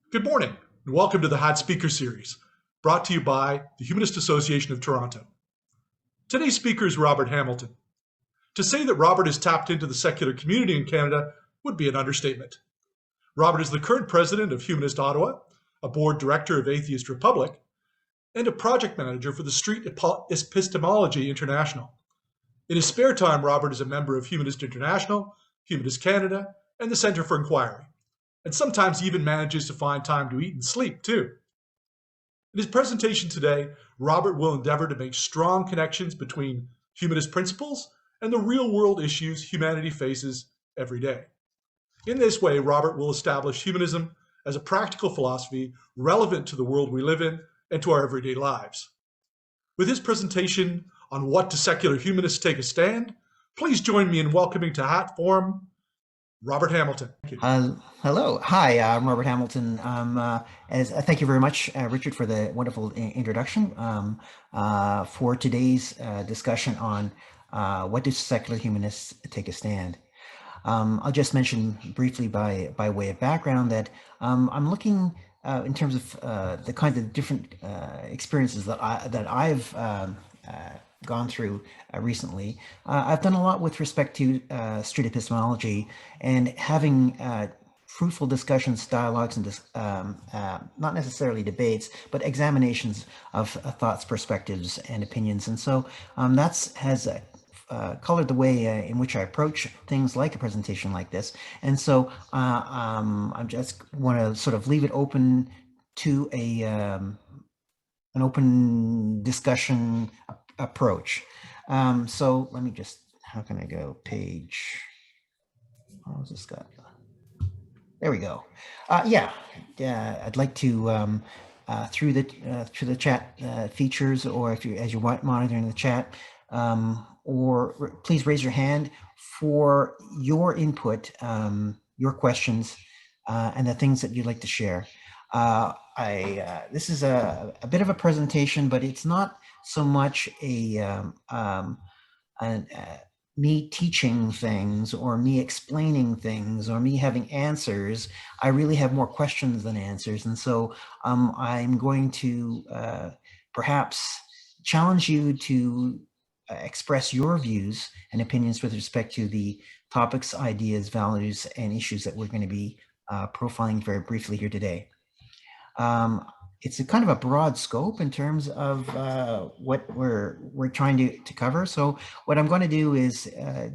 Good morning, and welcome to the Hot Speaker Series, brought to you by the Humanist Association of Toronto. Today's speaker is Robert Hamilton. To say that Robert has tapped into the secular community in Canada would be an understatement. Robert is the current president of Humanist Ottawa, a board director of Atheist Republic, and a project manager for the Street Epistemology International. In his spare time, Robert is a member of Humanist International, Humanist Canada, and the Centre for Inquiry, and sometimes he even manages to find time to eat and sleep, too. In his presentation today, Robert will endeavor to make strong connections between humanist principles and the real world issues humanity faces every day. In this way, Robert will establish humanism as a practical philosophy relevant to the world we live in and to our everyday lives. With his presentation on what do secular humanists take a stand, please join me in welcoming to Hat Forum Robert Hamilton. Thank you. Hello. Hi, I'm Robert Hamilton. Thank you very much, Richard, for the wonderful introduction for today's discussion on what do secular humanists take a stand. I'll just mention briefly by way of background that I'm looking in terms of the kinds of different experiences that I've gone through recently. I've done a lot with respect to street epistemology and having fruitful discussions, dialogues, and not necessarily debates, but examinations of thoughts, perspectives, and opinions. And so that has colored the way in which I approach things like a presentation like this. And so I just want to sort of leave it open to an open discussion approach. So let me just, how can I go? Page, how's this got? There we go. I'd like to, through the chat features, or if you, as you're monitoring the chat, or please raise your hand for your input, your questions, and the things that you'd like to share. This is a bit of a presentation, but it's not so much me teaching things or me explaining things or me having answers. I really have more questions than answers. And so I'm going to perhaps challenge you to express your views and opinions with respect to the topics, ideas, values, and issues that we're going to be profiling very briefly here today. It's a kind of a broad scope in terms of what we're trying to cover. So what I'm going to do is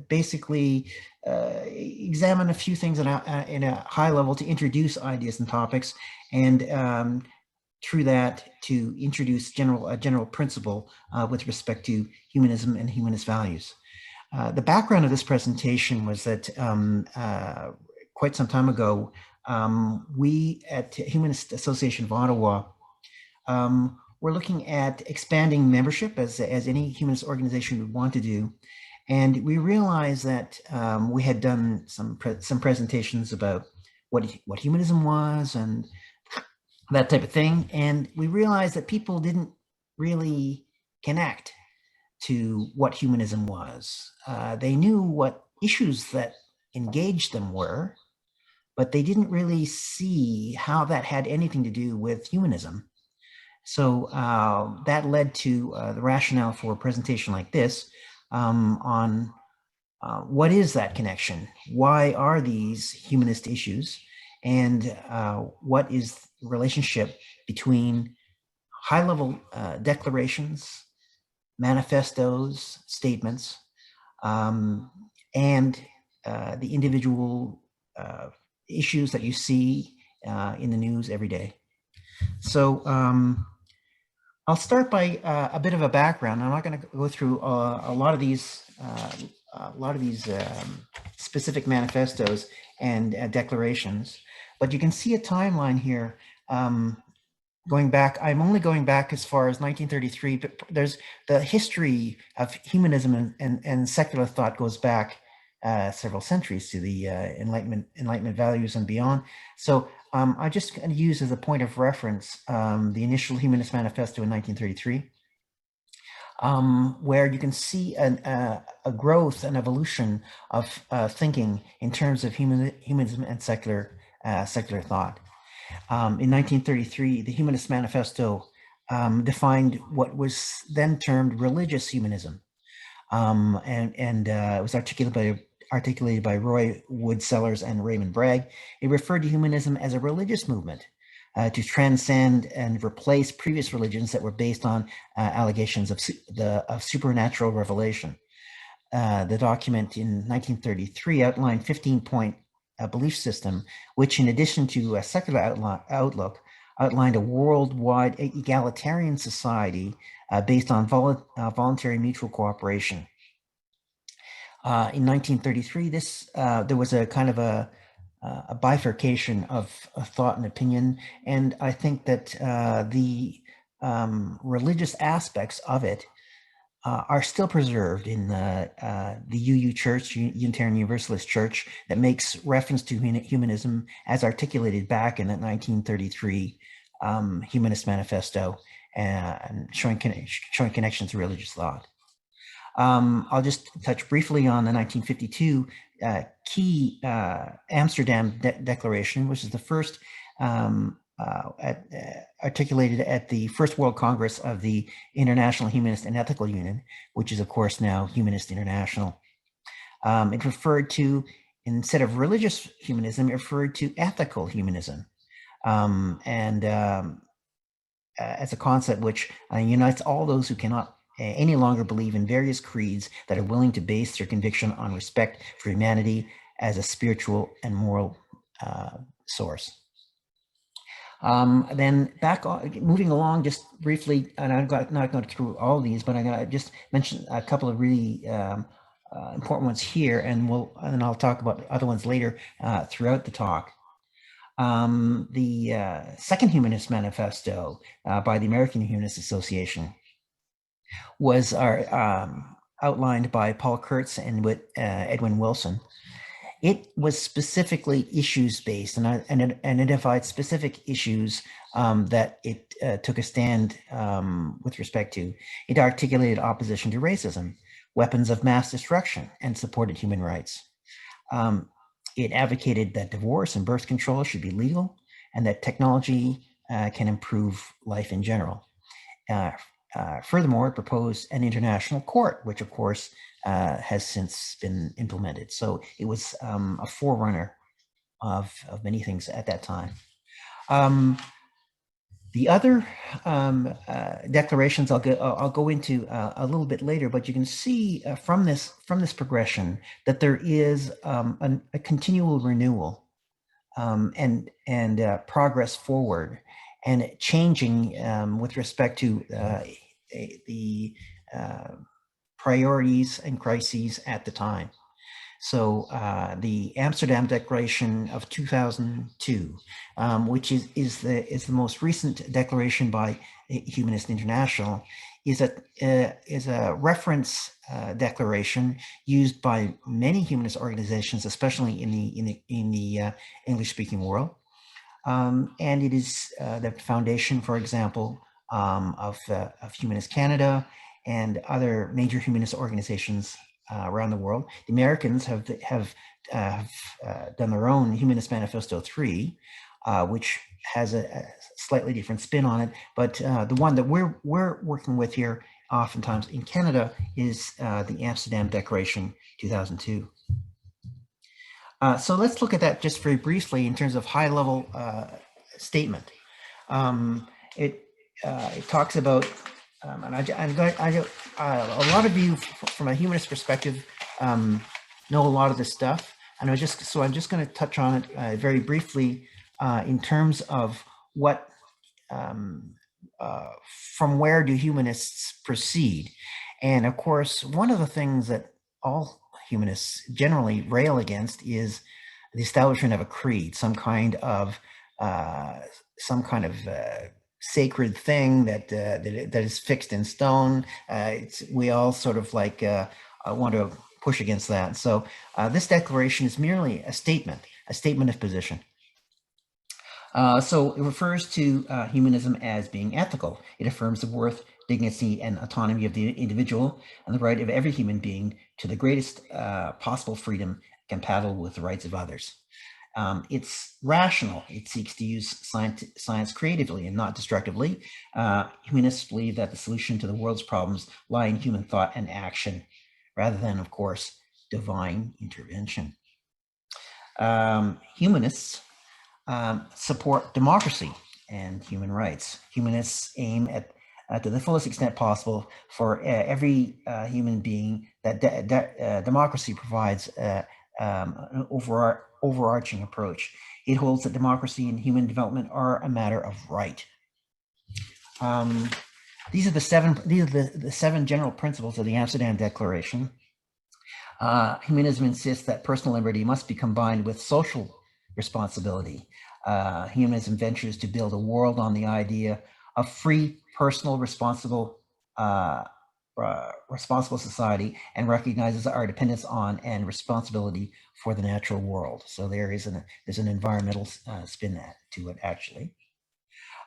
basically examine a few things in a high level to introduce ideas and topics, and through that to introduce a general principle with respect to humanism and humanist values. The background of this presentation was that quite some time ago, we at Humanist Association of Ottawa we're looking at expanding membership as any humanist organization would want to do. And we realized that we had done some presentations about what humanism was and that type of thing. And we realized that people didn't really connect to what humanism was. They knew what issues that engaged them were, but they didn't really see how that had anything to do with humanism. So that led to the rationale for a presentation like this on what is that connection? Why are these humanist issues? And what is the relationship between high-level declarations, manifestos, statements, and the individual issues that you see in the news every day. So I'll start by a bit of a background. I'm not going to go through a lot of these specific manifestos and declarations, but you can see a timeline here going back. I'm only going back as far as 1933, but there's the history of humanism and secular thought goes back several centuries to the Enlightenment values and beyond. So I just going to use as a point of reference the initial Humanist Manifesto in 1933, where you can see a growth and evolution of thinking in terms of humanism and secular thought. In 1933, the Humanist Manifesto defined what was then termed religious humanism. It was articulated by Roy Wood Sellers and Raymond Bragg. It referred to humanism as a religious movement to transcend and replace previous religions that were based on allegations of supernatural revelation. The document in 1933 outlined 15-point belief system, which, in addition to a secular outlook, outlined a worldwide egalitarian society based on voluntary mutual cooperation. In 1933, there was a kind of a bifurcation of thought and opinion, and I think that the religious aspects of it are still preserved in the UU Church, Unitarian Universalist Church, that makes reference to humanism as articulated back in that 1933 Humanist Manifesto, and showing connection to religious thought. I'll just touch briefly on the 1952 key Amsterdam Declaration, which is the first articulated at the First World Congress of the International Humanist and Ethical Union, which is, of course, now Humanist International. It referred to, instead of religious humanism, it referred to ethical humanism. As a concept which unites all those who cannot any longer believe in various creeds that are willing to base their conviction on respect for humanity as a spiritual and moral source. Then moving along just briefly, and I'm not going through all of these, but I'm going to just mention a couple of really important ones here, and I'll talk about other ones later throughout the talk. The Second Humanist Manifesto by the American Humanist Association was outlined by Paul Kurtz and with Edwin Wilson. It was specifically issues-based and identified specific issues that it took a stand with respect to. It articulated opposition to racism, weapons of mass destruction, and supported human rights. It advocated that divorce and birth control should be legal, and that technology can improve life in general. Furthermore, it proposed an international court, which of course has since been implemented. So it was a forerunner of many things at that time. The other declarations I'll go into a little bit later, but you can see from this progression that there is a continual renewal and progress forward, and changing with respect to the priorities and crises at the time. So the Amsterdam Declaration of 2002, which is the most recent declaration by Humanist International, is a reference declaration used by many humanist organizations, especially in the English-speaking world. And it is the foundation, for example, of Humanist Canada and other major humanist organizations around the world. The Americans have done their own Humanist Manifesto 3, which has a slightly different spin on it. But the one that we're working with here, oftentimes in Canada, is the Amsterdam Declaration 2002. So let's look at that just very briefly in terms of high-level statement. It talks about, and a lot of you, from a humanist perspective, know a lot of this stuff, and I'm just going to touch on it very briefly in terms of what, from where do humanists proceed, and of course, one of the things that all humanists generally rail against is the establishment of a creed, some kind of sacred thing that is fixed in stone. We all sort of like want to push against that. So this declaration is merely a statement of position. So it refers to humanism as being ethical. It affirms the worth, dignity, and autonomy of the individual, and the right of every human being to the greatest possible freedom compatible with the rights of others. It's rational. It seeks to use science creatively and not destructively. Humanists believe that the solution to the world's problems lie in human thought and action, rather than, of course, divine intervention. Humanists support democracy and human rights. Humanists aim at to the fullest extent possible for every human being that democracy provides an overarching approach. It holds that democracy and human development are a matter of right. These are the seven general principles of the Amsterdam Declaration. Humanism insists that personal liberty must be combined with social responsibility. Humanism ventures to build a world on the idea of free, personal, responsible society, and recognizes our dependence on and responsibility for the natural world. So there's an environmental spin to it, actually.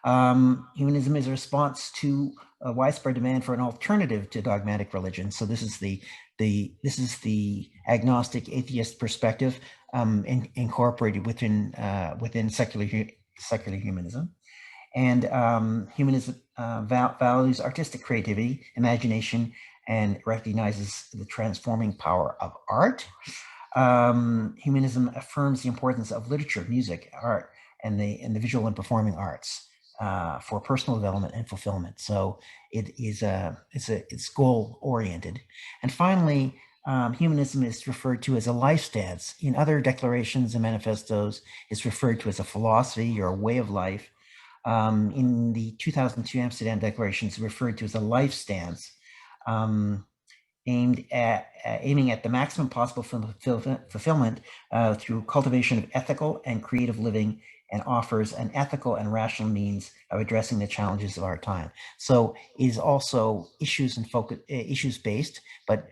Humanism is a response to a widespread demand for an alternative to dogmatic religion. So this is the agnostic atheist perspective incorporated within secular humanism. And humanism values artistic creativity, imagination, and recognizes the transforming power of art. Humanism affirms the importance of literature, music, art, and the visual and performing arts for personal development and fulfillment. So it's goal oriented. And finally, humanism is referred to as a life stance. In other declarations and manifestos, it's referred to as a philosophy or a way of life. In the 2002 Amsterdam Declaration, it's referred to as a life stance, aiming at the maximum possible fulfillment through cultivation of ethical and creative living, and offers an ethical and rational means of addressing the challenges of our time. So it is also issues and focus, issues based, but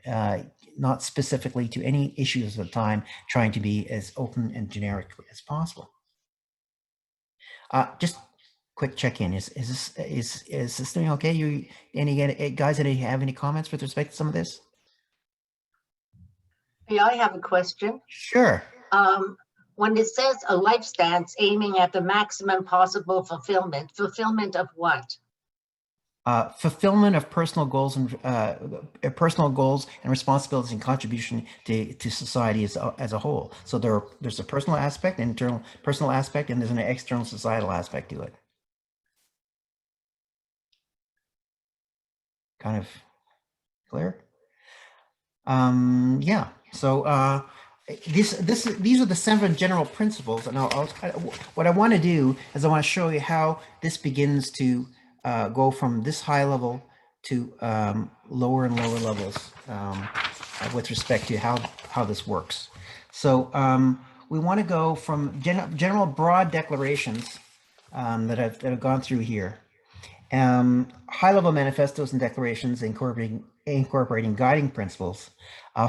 not specifically to any issues of the time, trying to be as open and generic as possible. Just quick check-in. Is this doing okay? You any guys that have any comments with respect to some of this? Yeah, I have a question. Sure. When it says a life stance aiming at the maximum possible fulfillment of what? Fulfillment of personal goals and responsibilities and contribution to society as a whole. So there's a personal aspect, an internal personal aspect, and there's an external societal aspect to it. Kind of clear? Yeah. So these are the 7 general principles, and what I want to do is I want to show you how this begins to go from this high level to lower and lower levels with respect to how this works. So we want to go from general broad declarations that I've gone through here. High-level manifestos and declarations incorporating guiding principles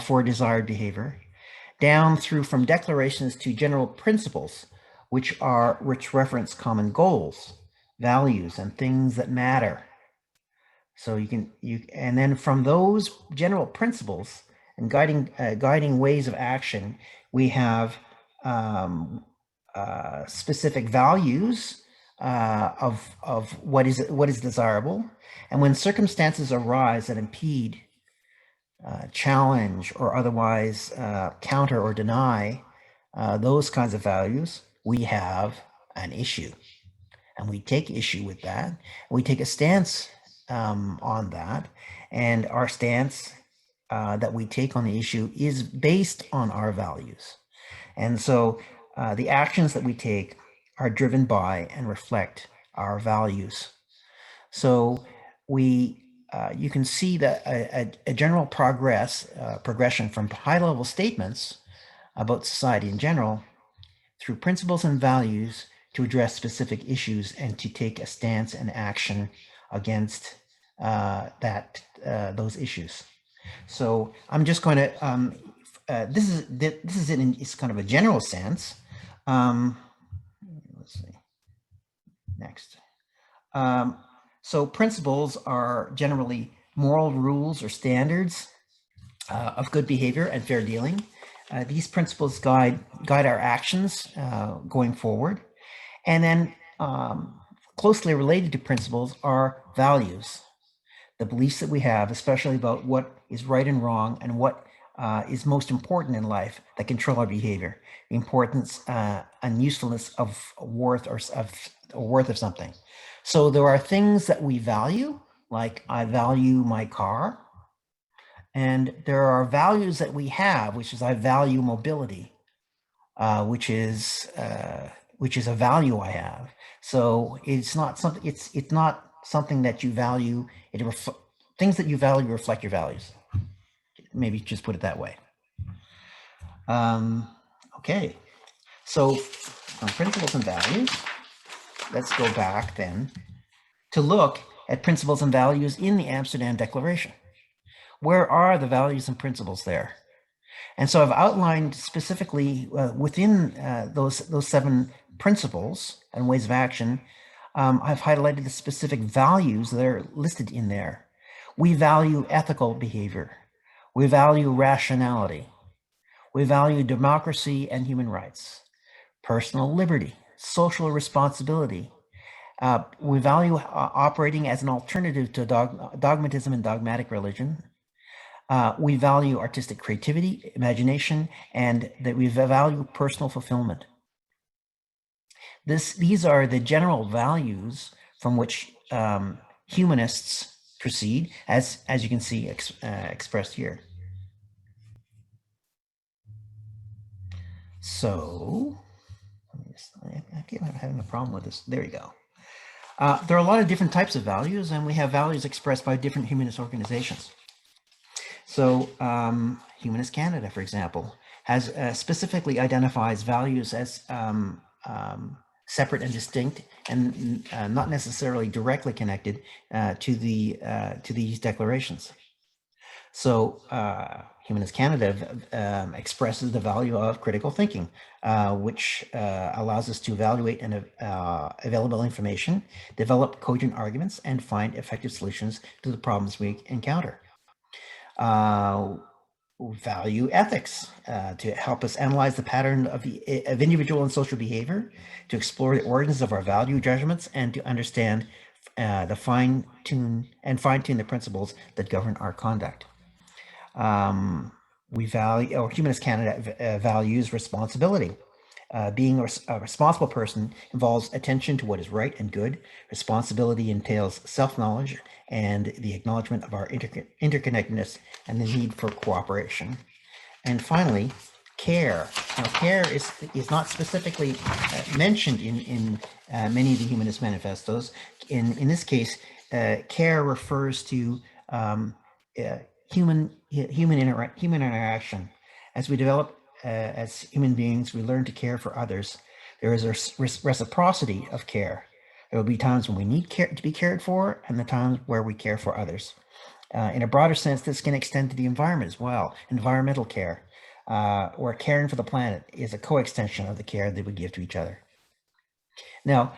for desired behavior, down through from declarations to general principles, which reference common goals, values, and things that matter. So and then from those general principles and guiding ways of action, we have specific values of what is desirable, and when circumstances arise that impede, challenge, or otherwise counter or deny those kinds of values, we have an issue, and we take issue with that. We take a stance on that, and our stance that we take on the issue is based on our values, and so the actions that we take are driven by and reflect our values. So you can see that a general progression from high-level statements about society in general through principles and values to address specific issues and to take a stance and action against those issues. So I'm just going to this is it's kind of a general sense. Let's see. Next. So principles are generally moral rules or standards of good behavior and fair dealing. These principles guide our actions going forward. And then closely related to principles are values, the beliefs that we have, especially about what is right and wrong and what is most important in life that control our behavior, the importance and usefulness of worth or of worth of something. So there are things that we value, like I value my car, and there are values that we have, which is I value mobility, which is a value I have. So it's not something. It's not something that you value. Things that you value reflect your values. Maybe just put it that way. Okay, so on principles and values, let's go back then to look at principles and values in the Amsterdam Declaration. Where are the values and principles there? And so I've outlined specifically within those 7 principles and ways of action, I've highlighted the specific values that are listed in there. We value ethical behavior. We value rationality. We value democracy and human rights, personal liberty, social responsibility. We value operating as an alternative to dogmatism and dogmatic religion. We value artistic creativity, imagination, and that we value personal fulfillment. These are the general values from which humanists proceed, as you can see expressed here. So, I'm having a problem with this. There you go. There are a lot of different types of values, and we have values expressed by different humanist organizations. So Humanist Canada, for example, has specifically identifies values as separate and distinct, and not necessarily directly connected to these declarations. So Humanist Canada expresses the value of critical thinking, which allows us to evaluate and available information, develop cogent arguments, and find effective solutions to the problems we encounter. Value ethics to help us analyze the pattern of individual and social behavior, to explore the origins of our value judgments, and to understand the fine-tune the principles that govern our conduct. We value, or Humanist Canada values responsibility. Being a responsible person involves attention to what is right and good. Responsibility entails self-knowledge and the acknowledgement of our interconnectedness and the need for cooperation. And finally, care. Now, care is not specifically mentioned in many of the humanist manifestos. In this case, care refers to human interaction. As we develop as human beings, we learn to care for others. There is a reciprocity of care. There will be times when we need care to be cared for, and the times where we care for others. In a broader sense, this can extend to the environment as well. Environmental care, or caring for the planet, is a co-extension of the care that we give to each other. Now,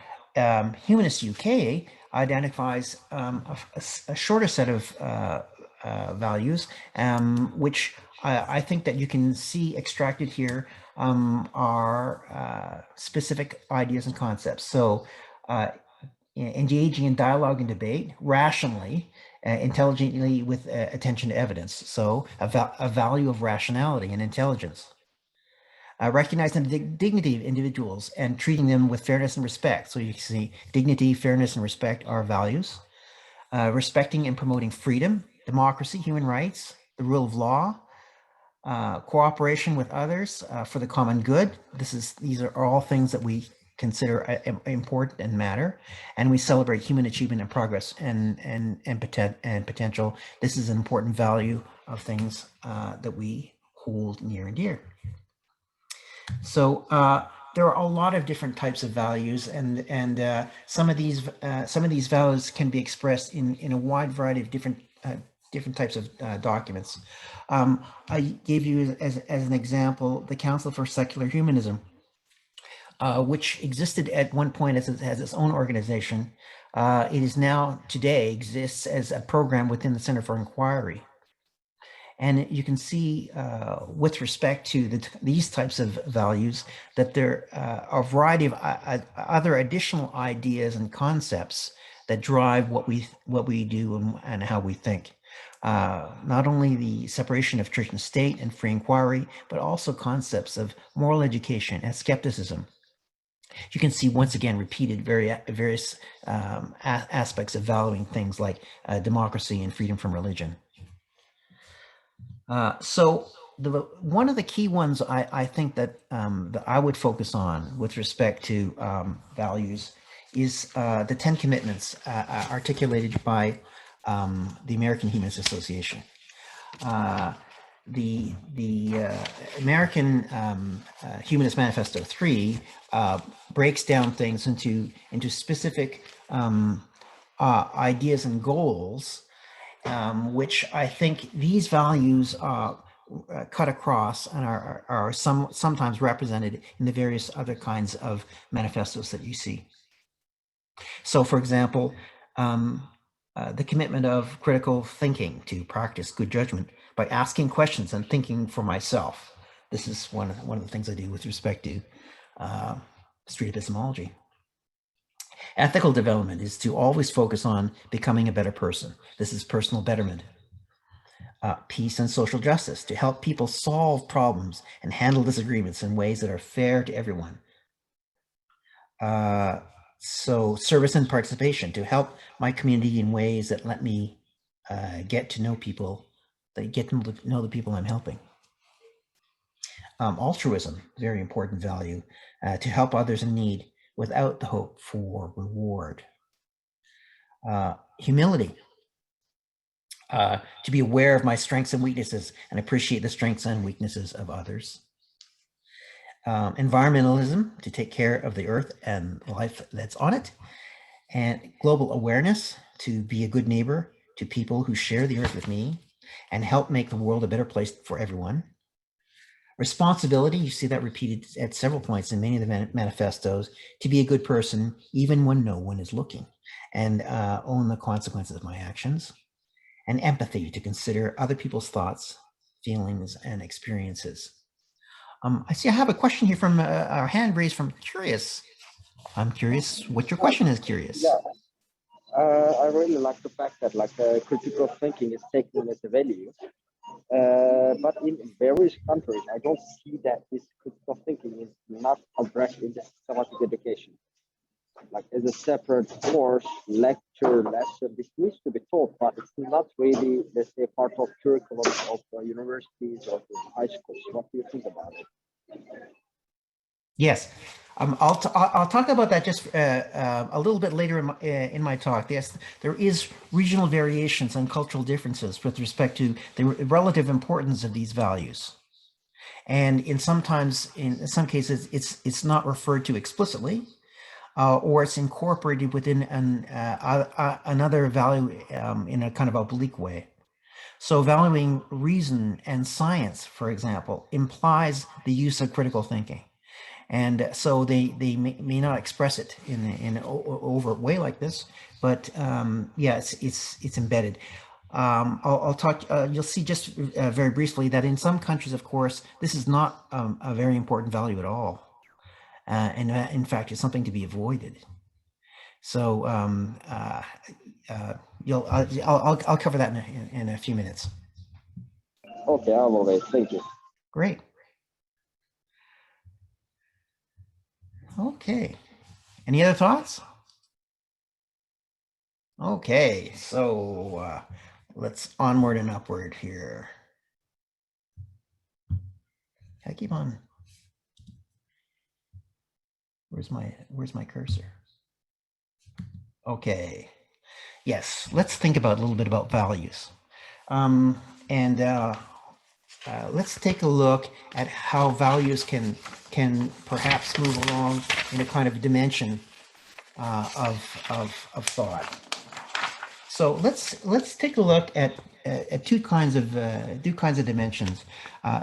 Humanist UK identifies a shorter set of values, which I think that you can see extracted here are specific ideas and concepts. So engaging in dialogue and debate rationally, intelligently, with attention to evidence. So a value of rationality and intelligence. Recognizing the dignity of individuals and treating them with fairness and respect. So you can see dignity, fairness, and respect are values. Respecting and promoting freedom, democracy, human rights, the rule of law, cooperation with others for the common good. These are all things that we consider important and matter, and we celebrate human achievement and progress and potential. This is an important value of things that we hold near and dear. So there are a lot of different types of values, and some of these values can be expressed in a wide variety of different types of documents. I gave you as an example the Council for Secular Humanism, which existed at one point as its own organization. It is now today exists as a program within the Center for Inquiry. And you can see with respect to these types of values that there are a variety of other additional ideas and concepts that drive what we do and how we think. Not only the separation of church and state and free inquiry, but also concepts of moral education and skepticism. You can see once again repeated various aspects of valuing things like democracy and freedom from religion. So one of the key ones I think that I would focus on with respect to values is the 10 commitments articulated by the American Humanists Association. The American Humanist Manifesto 3 breaks down things into specific ideas and goals, which I think these values cut across and are sometimes represented in the various other kinds of manifestos that you see. So, for example, the commitment of critical thinking to practice good judgment by asking questions and thinking for myself. This is one of the things I do with respect to street epistemology. Ethical development is to always focus on becoming a better person. This is personal betterment. Peace and social justice, to help people solve problems and handle disagreements in ways that are fair to everyone. So service and participation, to help my community in ways that let me get to know people, that get to know the people I'm helping. Altruism, very important value, to help others in need without the hope for reward. Humility, to be aware of my strengths and weaknesses and appreciate the strengths and weaknesses of others. Environmentalism, to take care of the earth and life that's on it. And global awareness, to be a good neighbor to people who share the earth with me and help make the world a better place for everyone. Responsibility, you see that repeated at several points in many of the manifestos, to be a good person even when no one is looking and own the consequences of my actions. And empathy, to consider other people's thoughts, feelings, and experiences. I see I have a question here from our hand raised from Curious. I'm curious what your question is, Curious. Yeah, I really like the fact that critical thinking is taken as a value. But in various countries, I don't see that this critical thinking is not addressed in the systematic education. Like as a separate course, lecture, lesson, this needs to be taught, but it's not really, let's say, part of curriculum of universities or high schools. What do you think about it? Yes, I'll talk about that just a little bit later in my talk. Yes, there is regional variations and cultural differences with respect to the relative importance of these values, and in some cases, it's not referred to explicitly, or it's incorporated within another value in a kind of oblique way. So valuing reason and science, for example, implies the use of critical thinking. And so they may not express it in an overt way like this, but yeah, it's embedded. I'll talk. You'll see just very briefly that in some countries, of course, this is not a very important value at all, and in fact, it's something to be avoided. So I'll cover that in a few minutes. Okay, I will wait. Thank you. Great. Okay. Any other thoughts? Okay, so let's onward and upward here. I keep on. Where's my cursor? Okay. Yes, let's think about a little bit about values. Let's take a look at how values can perhaps move along in a kind of dimension of thought. So let's take a look at two kinds of dimensions: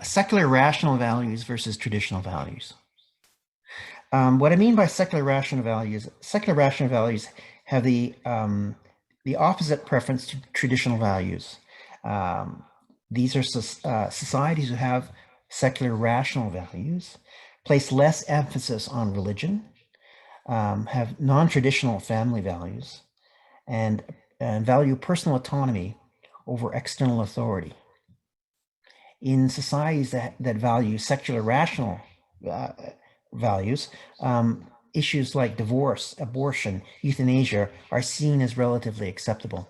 secular rational values versus traditional values. What I mean by secular rational values have the opposite preference to traditional values. These are societies who have secular rational values, place less emphasis on religion, have non-traditional family values, and value personal autonomy over external authority. In societies that value secular rational values, issues like divorce, abortion, euthanasia are seen as relatively acceptable.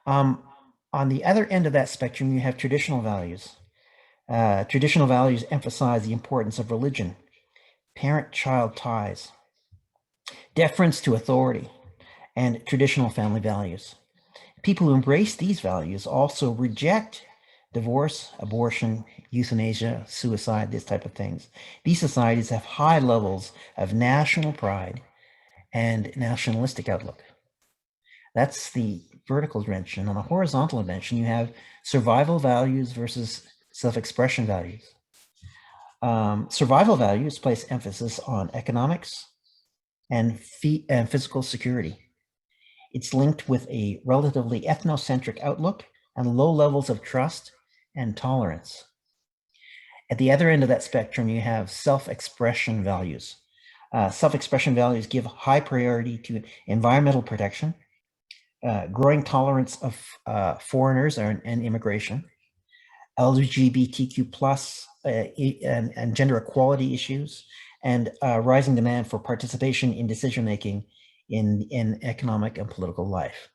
On the other end of that spectrum, you have traditional values. Traditional values emphasize the importance of religion, parent-child ties, deference to authority, and traditional family values. People who embrace these values also reject divorce, abortion, euthanasia, suicide, this type of things. These societies have high levels of national pride and nationalistic outlook. That's the vertical dimension. On the horizontal dimension, you have survival values versus self-expression values. Survival values place emphasis on economics and physical security. It's linked with a relatively ethnocentric outlook and low levels of trust and tolerance. At the other end of that spectrum, you have self-expression values. Self-expression values give high priority to environmental protection, growing tolerance of foreigners and immigration, LGBTQ plus and gender equality issues, and rising demand for participation in decision-making in economic and political life.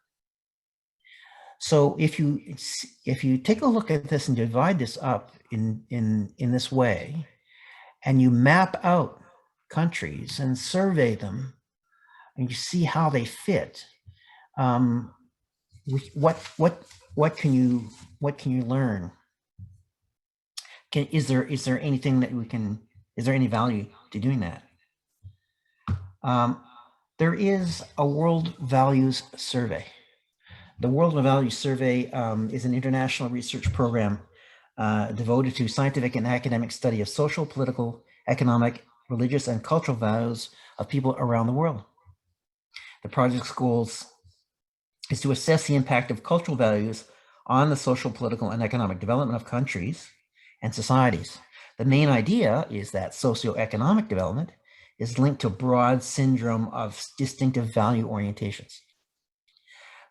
So if you take a look at this and divide this up in this way, and you map out countries and survey them, and you see how they fit, what can you learn? Is there anything that is there any value to doing that? There is a World Values Survey. The World Values Survey is an international research program devoted to scientific and academic study of social, political, economic, religious, and cultural values of people around the world. The project's goals is to assess the impact of cultural values on the social, political, and economic development of countries and societies. The main idea is that socioeconomic development is linked to a broad syndrome of distinctive value orientations.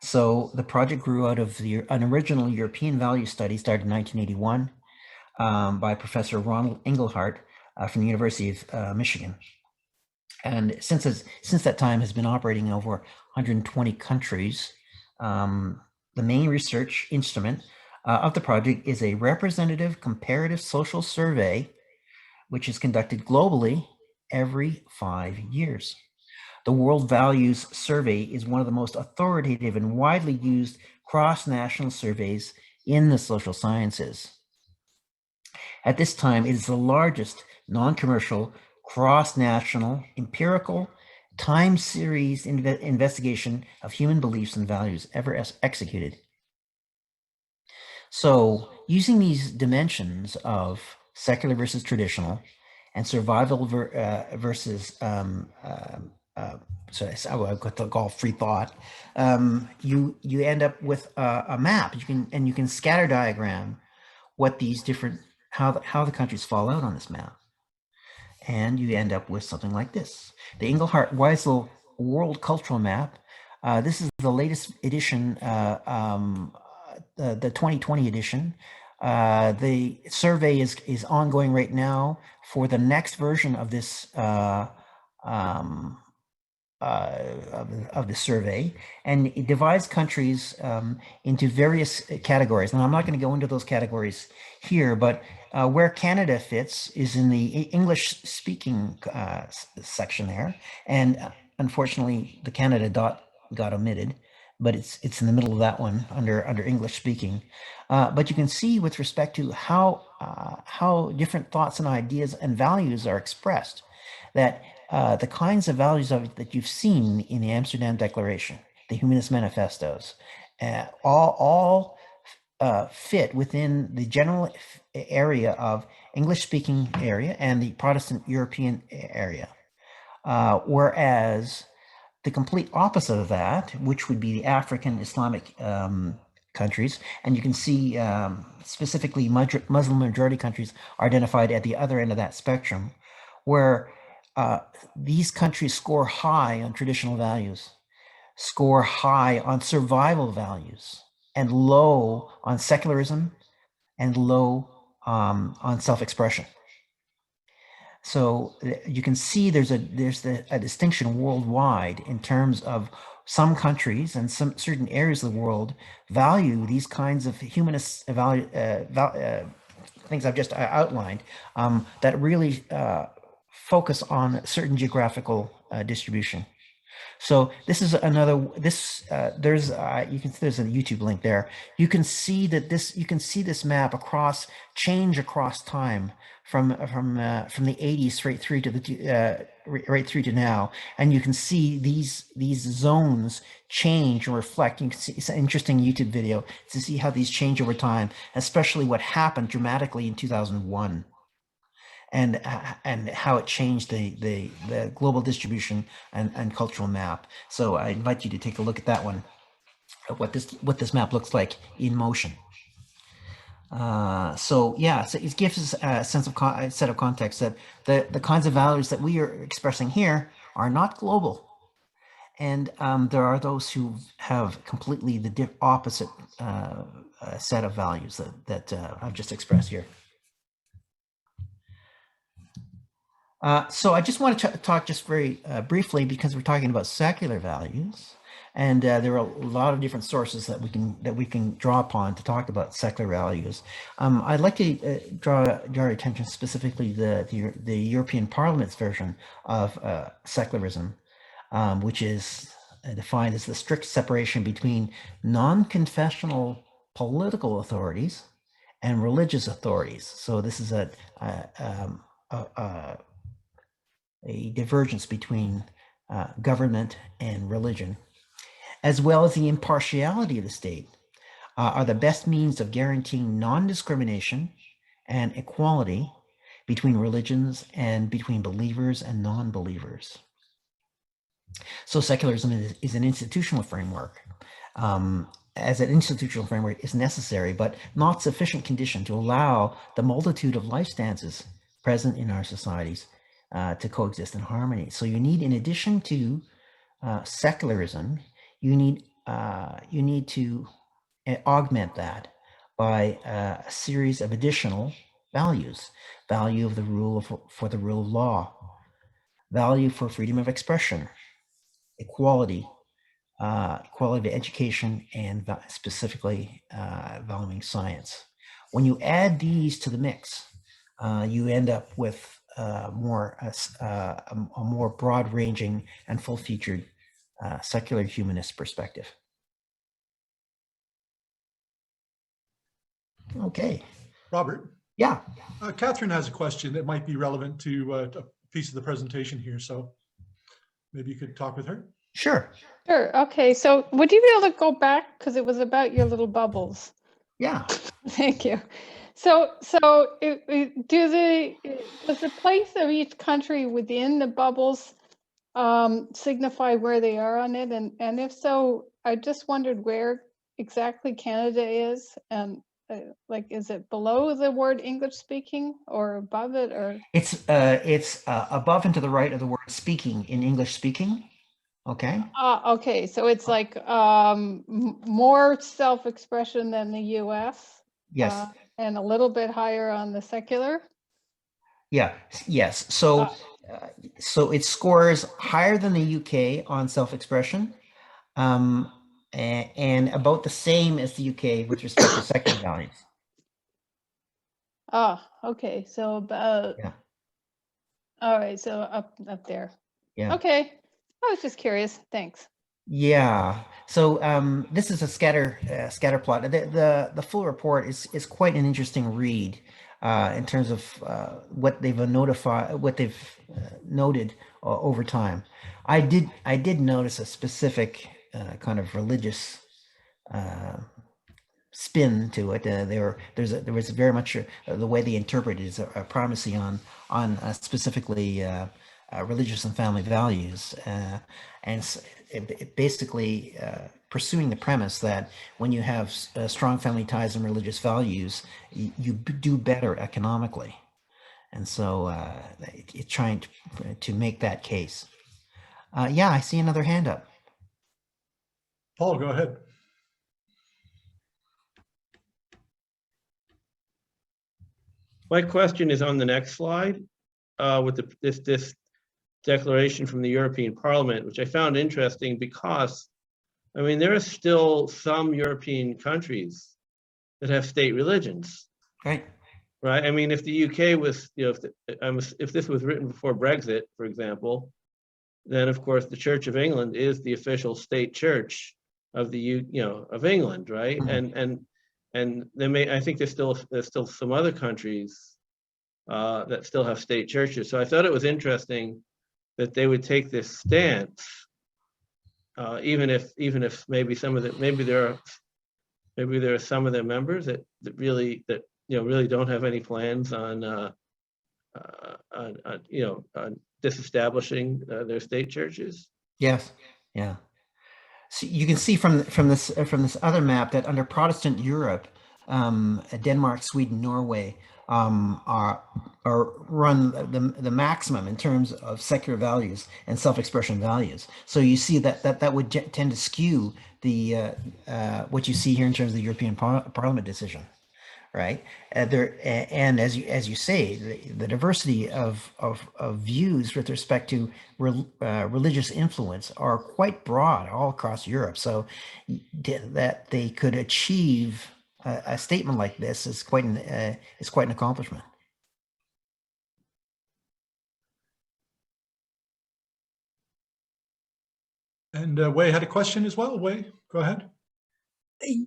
So the project grew out of an original European value study started in 1981 by Professor Ronald Engelhardt from the University of Michigan. And since that time has been operating in over 120 countries. The main research instrument of the project is a representative comparative social survey, which is conducted globally every 5 years. The World Values Survey is one of the most authoritative and widely used cross-national surveys in the social sciences. At this time, it is the largest non-commercial, cross-national, empirical, time series investigation of human beliefs and values ever executed. So using these dimensions of secular versus traditional and survival versus so I would call free thought, you end up with a map. You can scatter diagram what these different how the countries fall out on this map, and you end up with something like this: the Engelhardt-Weisel World Cultural Map. This is the latest edition, the 2020 edition. The survey is ongoing right now for the next version of this of the survey, and it divides countries into various categories. Now, I'm not going to go into those categories here, but where Canada fits is in the English-speaking section there, and unfortunately, the Canada dot got omitted, but it's in the middle of that one under English-speaking. But you can see with respect to how different thoughts and ideas and values are expressed, that the kinds of values that you've seen in the Amsterdam Declaration, the Humanist Manifestos, all fit within the general area of English-speaking area and the Protestant European area. Whereas the complete opposite of that, which would be the African Islamic countries, and you can see specifically Muslim majority countries are identified at the other end of that spectrum, where these countries score high on traditional values, score high on survival values, and low on secularism, and low on self-expression. So you can see there's a distinction worldwide in terms of some countries and some certain areas of the world value these kinds of humanist things I've just outlined that really focus on certain geographical distribution. So this is another. There's you can there's a YouTube link there. You can see that this map change across time from the 80s straight through to the right through to now, and you can see these zones change and reflect. You can see it's an interesting YouTube video to see how these change over time, especially what happened dramatically in 2001. And how it changed the global distribution and cultural map. So I invite you to take a look at that one, what this map looks like in motion. So it gives us a sense of a set of context that the kinds of values that we are expressing here are not global, and there are those who have completely the opposite set of values that I've just expressed here. So I just want to talk just very briefly, because we're talking about secular values, and there are a lot of different sources that we can draw upon to talk about secular values. I'd like to draw your attention specifically to the European Parliament's version of secularism, which is defined as the strict separation between non-confessional political authorities and religious authorities. So this is a divergence between government and religion, as well as the impartiality of the state, are the best means of guaranteeing non-discrimination and equality between religions and between believers and non-believers. So secularism is an institutional framework. As an institutional framework is necessary, but not sufficient condition to allow the multitude of life stances present in our societies to coexist in harmony. So you need, in addition to secularism, you need to augment that by a series of additional values: value of the rule for the rule of law, value for freedom of expression, equality, equality of education, and specifically valuing science. When you add these to the mix, you end up with a more broad-ranging and full-featured secular humanist perspective. Okay. Robert? Yeah. Catherine has a question that might be relevant to a piece of the presentation here, so maybe you could talk with her. Sure. Sure. Okay. So would you be able to go back, because it was about your little bubbles? Yeah. Thank you. So does the place of each country within the bubbles signify where they are on it? And if so, I just wondered where exactly Canada is, and like, is it below the word English speaking or above it, or? It's above and to the right of the word speaking in English speaking. Okay. Okay. So it's like more self-expression than the U.S. Yes. And a little bit higher on the secular. Yeah. Yes. So so it scores higher than the UK on self-expression, and about the same as the UK with respect to secular values. Okay. So about. Yeah. All right. So up there. Yeah. Okay. I was just curious. Thanks. Yeah. So this is a scatter plot. The full report is quite an interesting read in terms of what they've noted over time. I did notice a specific kind of religious spin to it. There was very much the way they interpreted is a primacy on specifically religious and family values, and it basically pursuing the premise that when you have strong family ties and religious values, you do better economically. And so it's trying to make that case. Yeah, I see another hand up. Paul, go ahead. My question is on the next slide with this declaration from the European Parliament, which I found interesting because, I mean, there are still some European countries that have state religions. Right. Right. I mean, if the UK was, you know, if this was written before Brexit, for example, then of course the Church of England is the official state church of the of England, right? Mm-hmm. And I think there's still some other countries that still have state churches. So I thought it was interesting that they would take this stance, even if maybe there are some of their members that really don't have any plans on disestablishing their state churches. Yes. Yeah. So you can see from this other map that under Protestant Europe, Denmark, Sweden, Norway are run the maximum in terms of secular values and self-expression values. So you see that would tend to skew the what you see here in terms of the European Parliament decision, right? And as you say, the diversity of views with respect to religious influence are quite broad all across Europe. So that they could achieve a statement like this is quite an accomplishment. And Wei had a question as well. Wei, go ahead.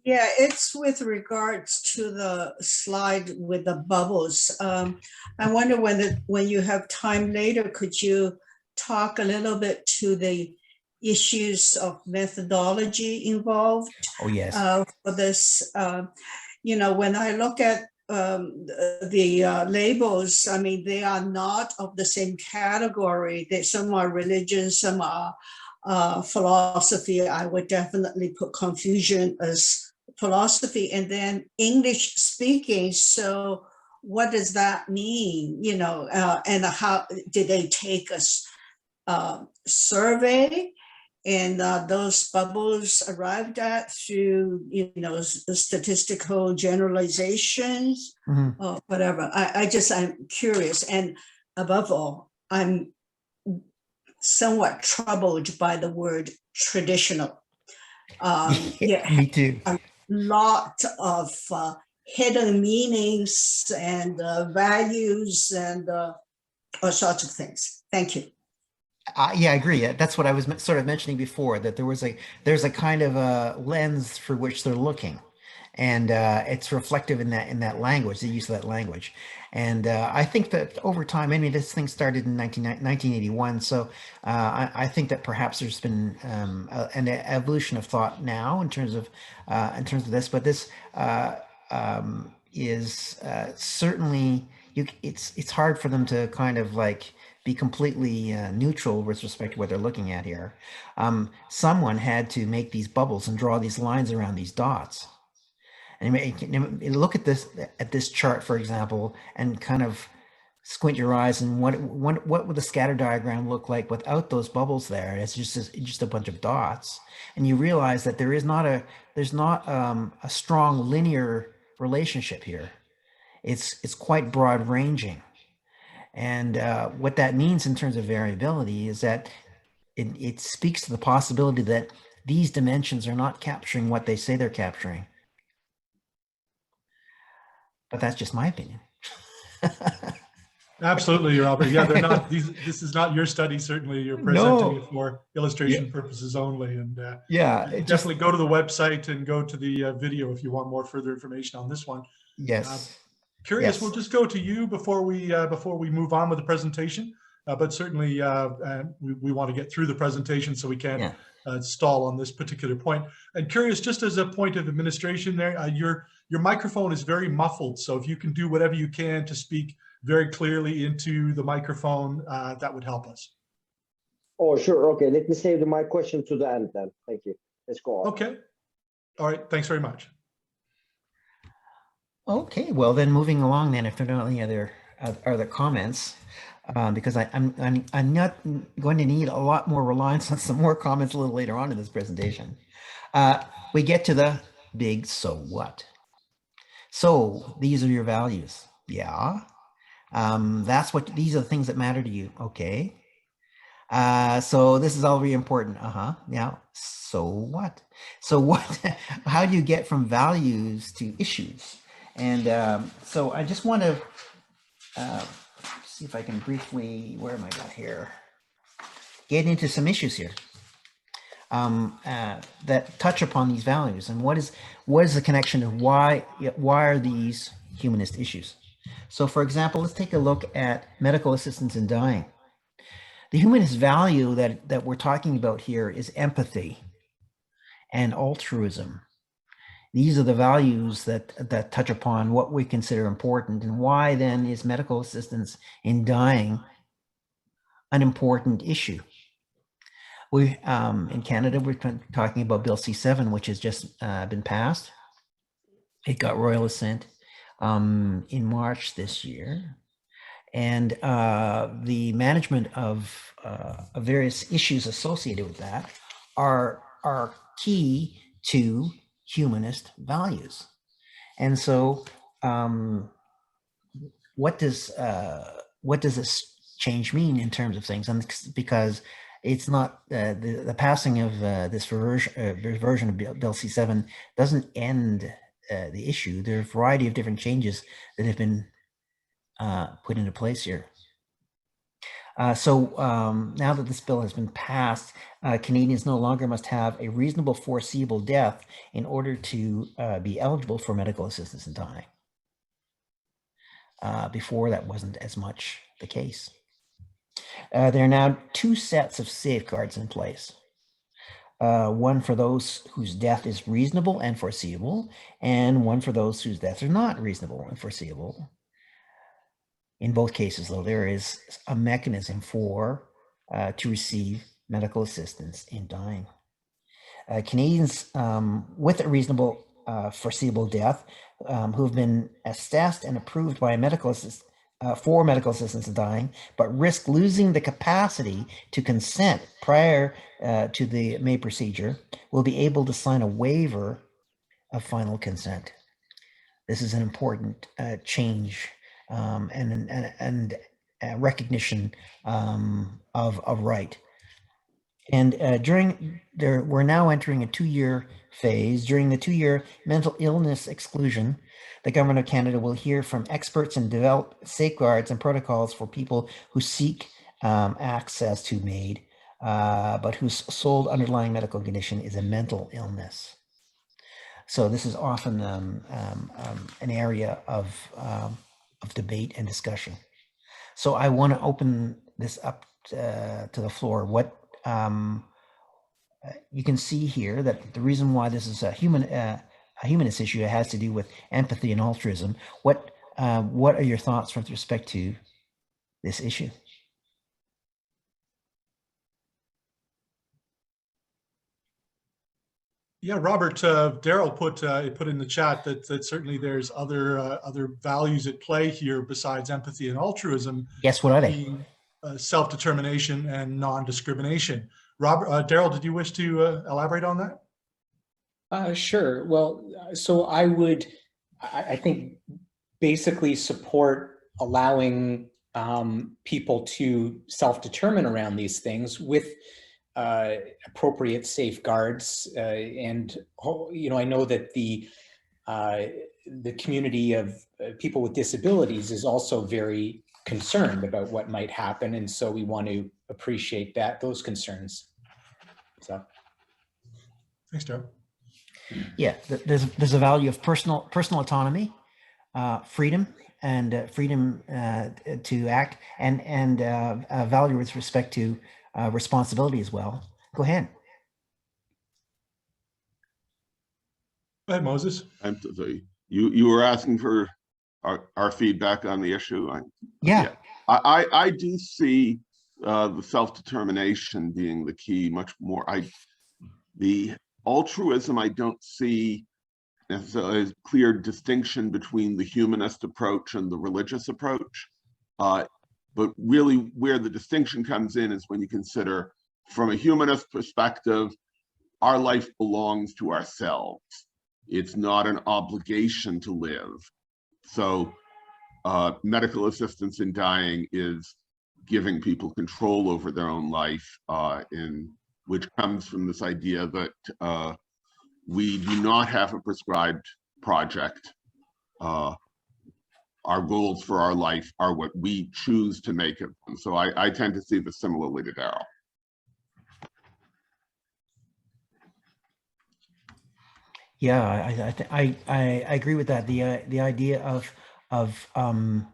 Yeah, it's with regards to the slide with the bubbles. I wonder when you have time later, could you talk a little bit to the issues of methodology involved? Oh yes. For this, when I look at the labels, I mean, they are not of the same category. Some are religion, some are philosophy. I would definitely put Confucian as philosophy, and then English speaking. So what does that mean? And how did they take a survey, and those bubbles arrived at through statistical generalizations, or whatever. I'm curious, and above all, I'm somewhat troubled by the word traditional. Me too. A lot of hidden meanings and values and all sorts of things. Thank you. Yeah, I agree. That's what I was sort of mentioning before, that there's a kind of a lens through which they're looking, and it's reflective in that language, the use of that language. And I think that over time, I mean, this thing started in 1981, so I think that perhaps there's been an evolution of thought now in terms of this, but this is certainly it's hard for them to kind of like be completely neutral with respect to what they're looking at here. Someone had to make these bubbles and draw these lines around these dots. And look at this chart, for example, and kind of squint your eyes, and what would the scatter diagram look like without those bubbles there? It's just a bunch of dots, and you realize that there's not a strong linear relationship here. It's quite broad ranging, and what that means in terms of variability is that it speaks to the possibility that these dimensions are not capturing what they say they're capturing. But that's just my opinion. Absolutely, Robert. Yeah, they're not. This is not your study. Certainly, you're presenting it for illustration purposes only. And definitely go to the website and go to the video if you want more further information on this one. Yes. Curious. Yes. We'll just go to you before we move on with the presentation. But certainly, we want to get through the presentation, so we can't stall on this particular point. And curious, just as a point of administration, there, your microphone is very muffled. So if you can do whatever you can to speak very clearly into the microphone, that would help us. Oh, sure. Okay, let me save my question to the end then. Thank you. Let's go on. Okay. All right. Thanks very much. Okay, well then moving along then, if there are not any other comments, because I'm not going to need a lot more reliance on some more comments a little later on in this presentation. We get to the big so what. So these are your values. Yeah. These are the things that matter to you. Okay. So this is all really important. Now, so what? So what, how do you get from values to issues? And so I just want to see if I can briefly, where am I going here? Get into some issues here that touch upon these values, and what is the connection of why are these humanist issues? So for example, let's take a look at medical assistance in dying. The humanist value that we're talking about here is empathy and altruism. These are the values that touch upon what we consider important, and why then is medical assistance in dying an important issue. We in Canada, we're talking about Bill C-7, which has just been passed. It got royal assent in March this year. And the management of various issues associated with that are key to humanist values. And so what does this change mean in terms of things? And because it's not the passing of this version of Bill C-7 doesn't end the issue. There are a variety of different changes that have been put into place here. So now that this bill has been passed, Canadians no longer must have a reasonable foreseeable death in order to be eligible for medical assistance in dying. Before, that wasn't as much the case. There are now two sets of safeguards in place. One for those whose death is reasonable and foreseeable, and one for those whose deaths are not reasonable and foreseeable. In both cases, though, there is a mechanism for to receive medical assistance in dying. Canadians with a reasonable foreseeable death who have been assessed and approved by a medical assist for medical assistance in dying, but risk losing the capacity to consent prior to the May procedure, will be able to sign a waiver of final consent. This is an important change and recognition of a right. And we're now entering a 2-year phase. During the 2-year mental illness exclusion, the Government of Canada will hear from experts and develop safeguards and protocols for people who seek access to MAID, but whose sole underlying medical condition is a mental illness. So this is often an area of debate and discussion. So I want to open this up to the floor. What you can see here that the reason why this is a humanist issue has to do with empathy and altruism. What are your thoughts with respect to this issue? Yeah, Robert, Daryl put in the chat that certainly there's other values at play here besides empathy and altruism. Yes, what are they? Being self-determination and non-discrimination. Robert, Daryl, did you wish to elaborate on that? Sure. Well, so I think, basically support allowing people to self-determine around these things with appropriate safeguards. And I know that the community of people with disabilities is also very concerned about what might happen, and so we want to appreciate those concerns. So, Thanks, Daryl. Yeah, there's a value of personal autonomy, freedom, and freedom to act, and value with respect to responsibility as well. Go ahead. Go ahead, Moses. You were asking for our feedback on the issue. Yeah. I do see the self-determination being the key much more. The altruism, I don't see necessarily a clear distinction between the humanist approach and the religious approach. But really where the distinction comes in is when you consider, from a humanist perspective, our life belongs to ourselves. It's not an obligation to live. So medical assistance in dying is giving people control over their own life, which comes from this idea that we do not have a prescribed project. Our goals for our life are what we choose to make of them. So I tend to see this similarly to Darrell. Yeah, I agree with that. The idea of an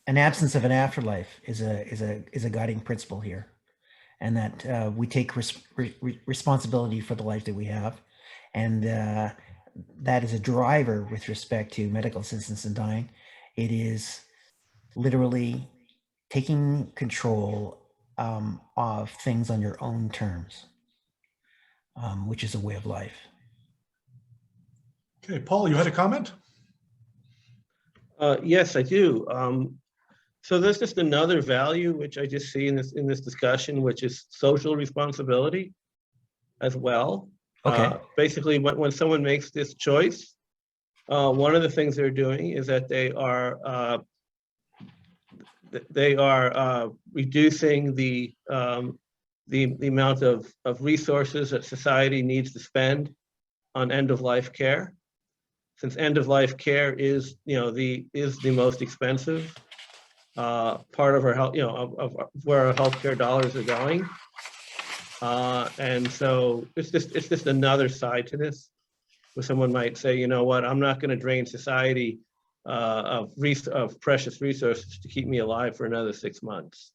absence of an afterlife is a guiding principle here, and that we take responsibility for the life that we have, and that is a driver with respect to medical assistance in dying. It is literally taking control of things on your own terms, which is a way of life. Okay, Paul, you had a comment? Yes, I do. So there's just another value which I just see in this discussion, which is social responsibility as well. Okay. Basically, when someone makes this choice, one of the things they're doing is that they are reducing the amount of resources that society needs to spend on end-of-life care. Since end-of-life care is the most expensive part of our health, of where our healthcare dollars are going. And so it's just another side to this, where someone might say, you know what, I'm not going to drain society of precious resources to keep me alive for another 6 months.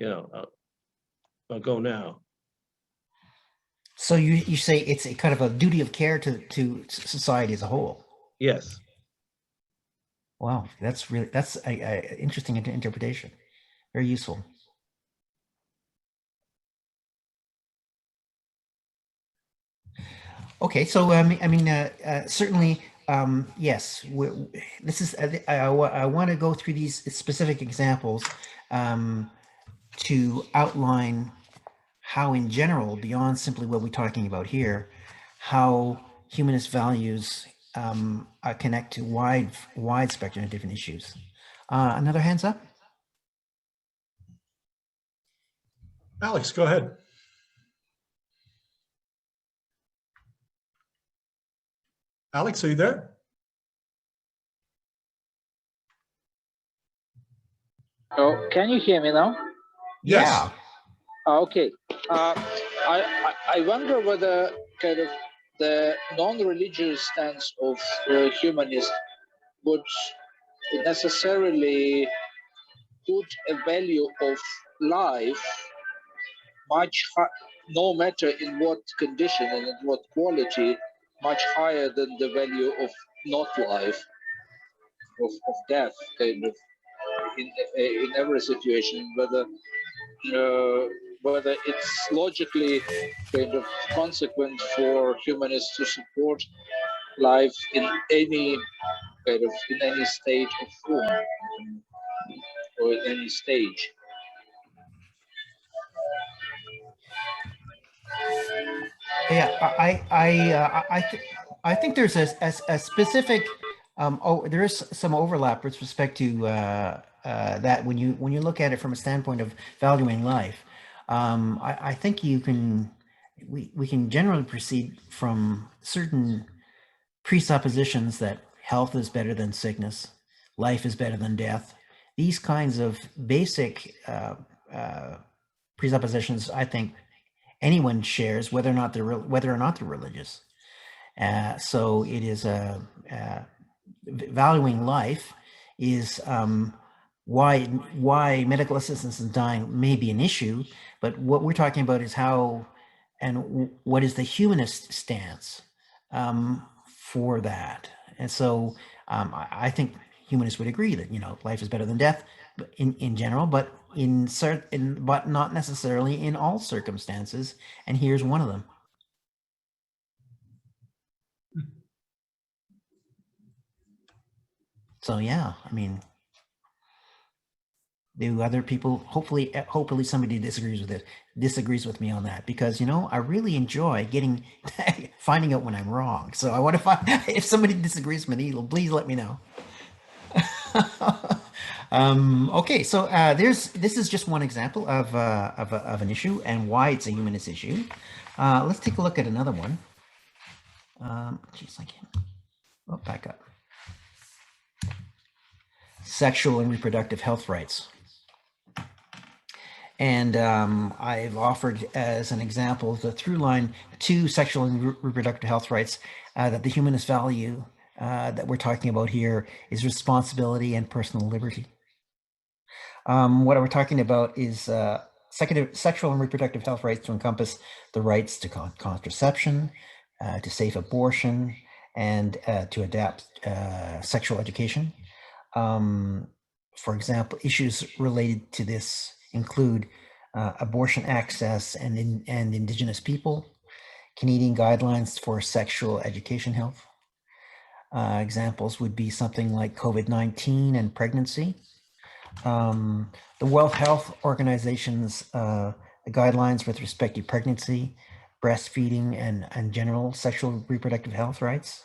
I'll go now. So you say it's a kind of a duty of care to society as a whole. Yes. Wow, that's a interesting interpretation. Very useful. Okay, so certainly, yes. This is. I want to go through these specific examples to outline how, in general, beyond simply what we're talking about here, how humanist values connect to wide spectrum of different issues. Another hands up. Alex, go ahead. Alex, are you there? Oh, can you hear me now? Yes. Yeah. Okay. I wonder whether kind of the non-religious stance of humanists would necessarily put a value of life no matter in what condition and in what quality, much higher than the value of not life, of death, kind of in every situation, whether it's logically kind of consequent for humanists to support life in any state of form or in any stage. Yeah, I think there's a specific there is some overlap with respect to that when you look at it from a standpoint of valuing life. I think we can generally proceed from certain presuppositions that health is better than sickness, life is better than death. These kinds of basic presuppositions, I think, anyone shares, whether or not they're religious. So it is valuing life is why medical assistance in dying may be an issue, but what we're talking about is how and what is the humanist stance for that. And so I think humanists would agree that life is better than death. in general, but but not necessarily in all circumstances. And here's one of them. So yeah, I mean, do other people, hopefully somebody disagrees with me on that, because, you know, I really enjoy finding out when I'm wrong. So I want to find, if somebody disagrees with me, please let me know. Okay, so this is just one example of an issue and why it's a humanist issue. Let's take a look at another one. Geez, I can't. Oh, back up. Sexual and reproductive health rights. And I've offered as an example the through line to sexual and reproductive health rights that the humanist value that we're talking about here is responsibility and personal liberty. What we're talking about is sexual and reproductive health rights to encompass the rights to contraception, to safe abortion, and to adapt sexual education. For example, issues related to this include abortion access and Indigenous people, Canadian guidelines for sexual education health. Examples would be something like COVID-19 and pregnancy. The World Health Organization's guidelines with respect to pregnancy, breastfeeding, and general sexual reproductive health rights.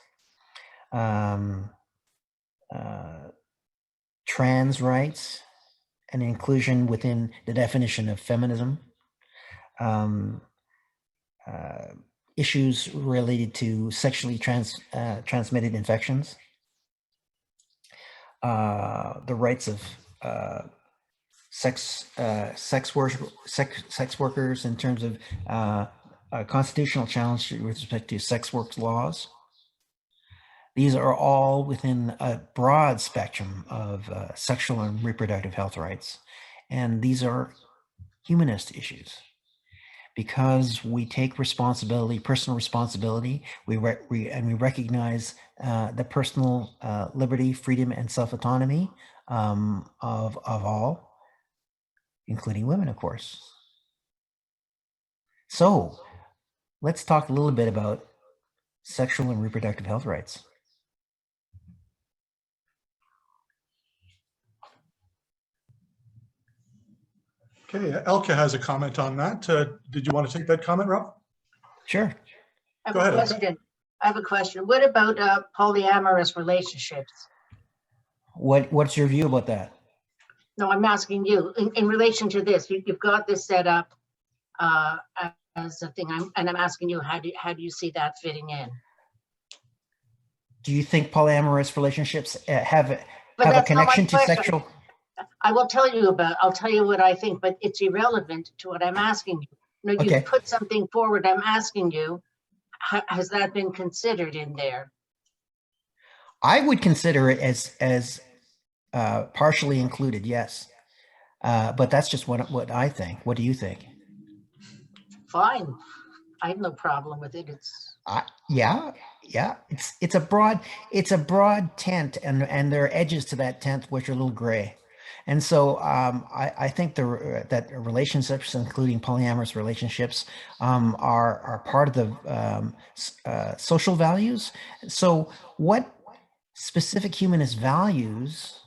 Trans rights and inclusion within the definition of feminism. Issues related to sexually transmitted infections. The rights of sex workers in terms of a constitutional challenge with respect to sex work laws. These are all within a broad spectrum of sexual and reproductive health rights. And these are humanist issues because we take responsibility, personal responsibility, we recognize the personal liberty, freedom, and self-autonomy of all, including women, of course. So let's talk a little bit about sexual and reproductive health rights. Okay, Elke has a comment on that. Did you want to take that comment, Rob? Sure. I have Go a ahead, Elke. question. I have a question. What about polyamorous relationships? What's your view about that? No, I'm asking you in relation to this. You've got this set up as a thing, and I'm asking you, how do you see that fitting in? Do you think polyamorous relationships have But a that's not my connection to question. sexual? I'll tell you what I think, but it's irrelevant to what I'm asking you. No, Okay. you put something forward. I'm asking you, has that been considered in there? I would consider it as partially included, yes. But that's just what I think. What do you think? Fine. I have no problem with it. Yeah. It's a broad tent, and there are edges to that tent which are a little gray. And so I think that relationships, including polyamorous relationships, are part of the social values. So what specific humanist values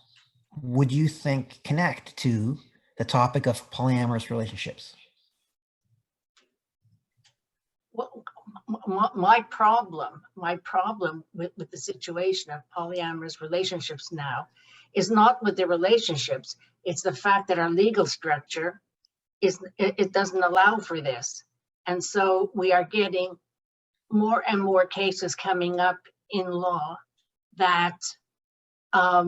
would you think connect to the topic of polyamorous relationships? Well, my problem with the situation of polyamorous relationships now is not with the relationships. It's the fact that our legal structure it doesn't allow for this. And so we are getting more and more cases coming up in law that have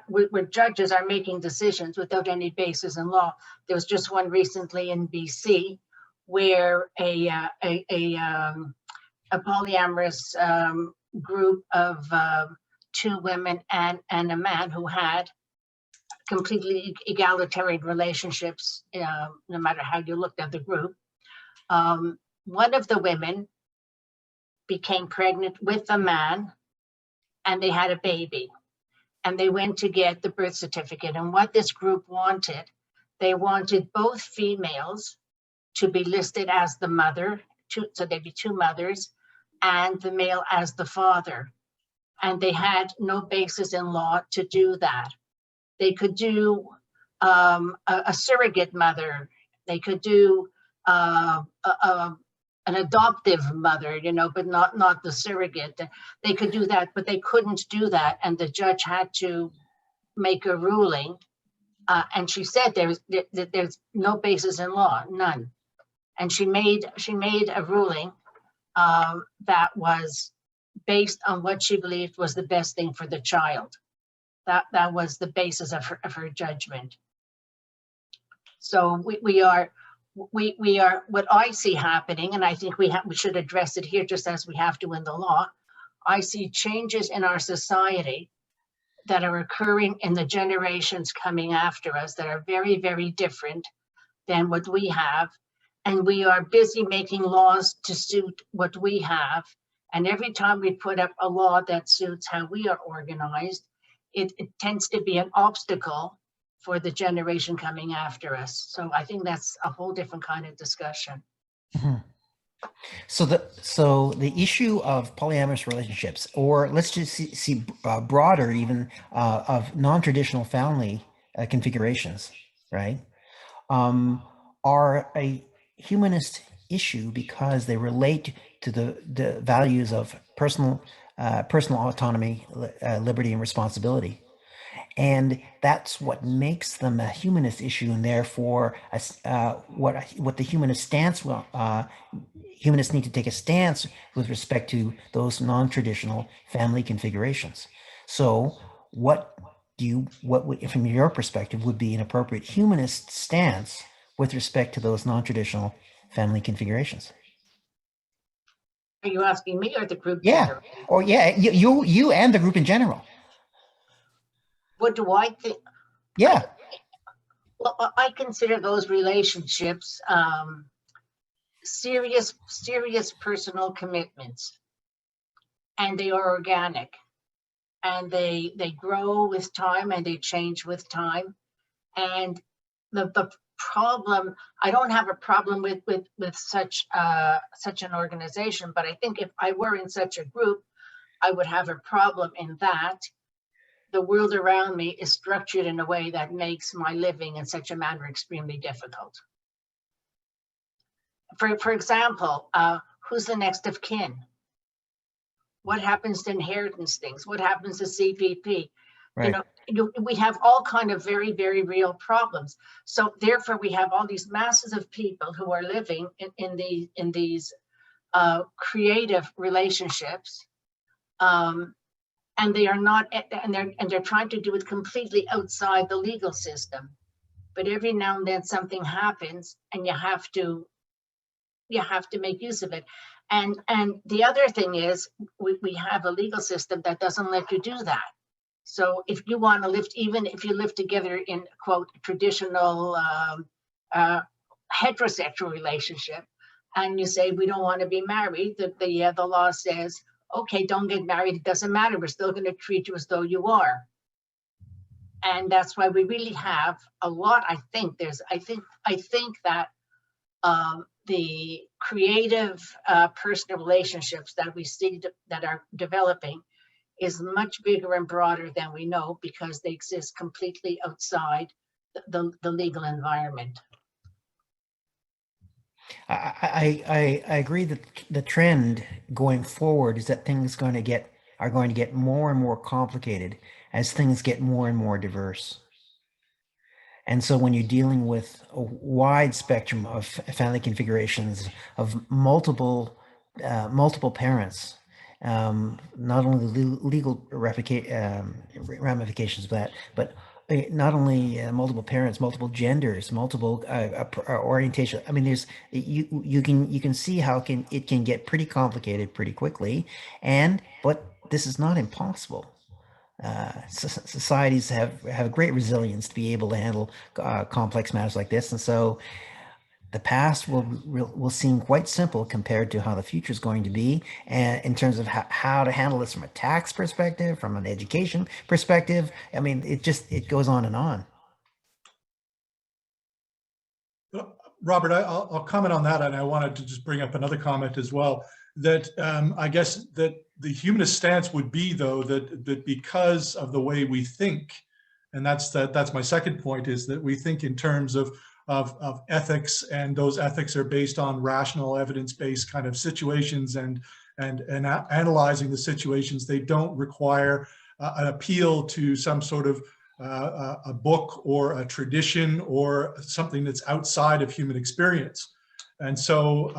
where judges are making decisions without any basis in law. There was just one recently in BC where a polyamorous group of two women and a man who had completely egalitarian relationships, no matter how you looked at the group. One of the women became pregnant with the man, and they had a baby. and they went to get the birth certificate. And what this group wanted, they wanted both females to be listed as the mother, so there'd be two mothers, and the male as the father. And they had no basis in law to do that. They could do a surrogate mother. They could do an adoptive mother, but not the surrogate. They could do that, but they couldn't do that. And the judge had to make a ruling. And she said there's no basis in law, none. And she made a ruling that was based on what she believed was the best thing for the child. That was the basis of her judgment. So we are what I see happening, and I think we should address it here just as we have to in the law. I see changes in our society that are occurring in the generations coming after us that are very, very different than what we have. And we are busy making laws to suit what we have. And every time we put up a law that suits how we are organized, it tends to be an obstacle for the generation coming after us. So I think that's a whole different kind of discussion. Mm-hmm. So the issue of polyamorous relationships, or let's just see broader even of non-traditional family configurations, right, are a humanist issue because they relate to the values of personal autonomy, liberty, and responsibility. And that's what makes them a humanist issue, and therefore what the humanist stance will humanists need to take a stance with respect to those non-traditional family configurations. So what would, from your perspective, would be an appropriate humanist stance with respect to those non-traditional family configurations? Are you asking me or the group? Yeah, generally? or yeah, you and the group in general. What do I think? Yeah. Well, I consider those relationships serious personal commitments, and they are organic, and they grow with time, and they change with time. And the problem, I don't have a problem with such an organization, but I think if I were in such a group, I would have a problem in that the world around me is structured in a way that makes my living in such a manner extremely difficult. For example, who's the next of kin? What happens to inheritance things? What happens to CPP? Right. We have all kind of very, very real problems. So therefore, we have all these masses of people who are living in these creative relationships, and they are not, and they're trying to do it completely outside the legal system. But every now and then something happens, and you have to make use of it. And the other thing is, we have a legal system that doesn't let you do that. So if you want to live, even if you live together in, quote, traditional heterosexual relationship, and you say we don't want to be married, the law says, okay, don't get married, it doesn't matter, we're still going to treat you as though you are. And that's why we really have a lot. I think that the creative personal relationships that we see that are developing is much bigger and broader than we know, because they exist completely outside the legal environment. I agree that the trend going forward is that things are going to get more and more complicated as things get more and more diverse. And so when you're dealing with a wide spectrum of family configurations of multiple parents, not only the legal ramifications of that, but not only multiple parents, multiple genders, multiple orientation. I mean, there's you can see how it can get pretty complicated pretty quickly, but this is not impossible. Societies have great resilience to be able to handle complex matters like this, and so The past will seem quite simple compared to how the future is going to be, and in terms of how to handle this from a tax perspective, from an education perspective. I mean, it goes on and on. Robert, I'll comment on that, and I wanted to just bring up another comment as well. That I guess that the humanist stance would be, though, that because of the way we think, and that's my second point, is that we think in terms of ethics, and those ethics are based on rational, evidence-based kind of situations, and analyzing the situations. They don't require an appeal to some sort of a book or a tradition or something that's outside of human experience. And so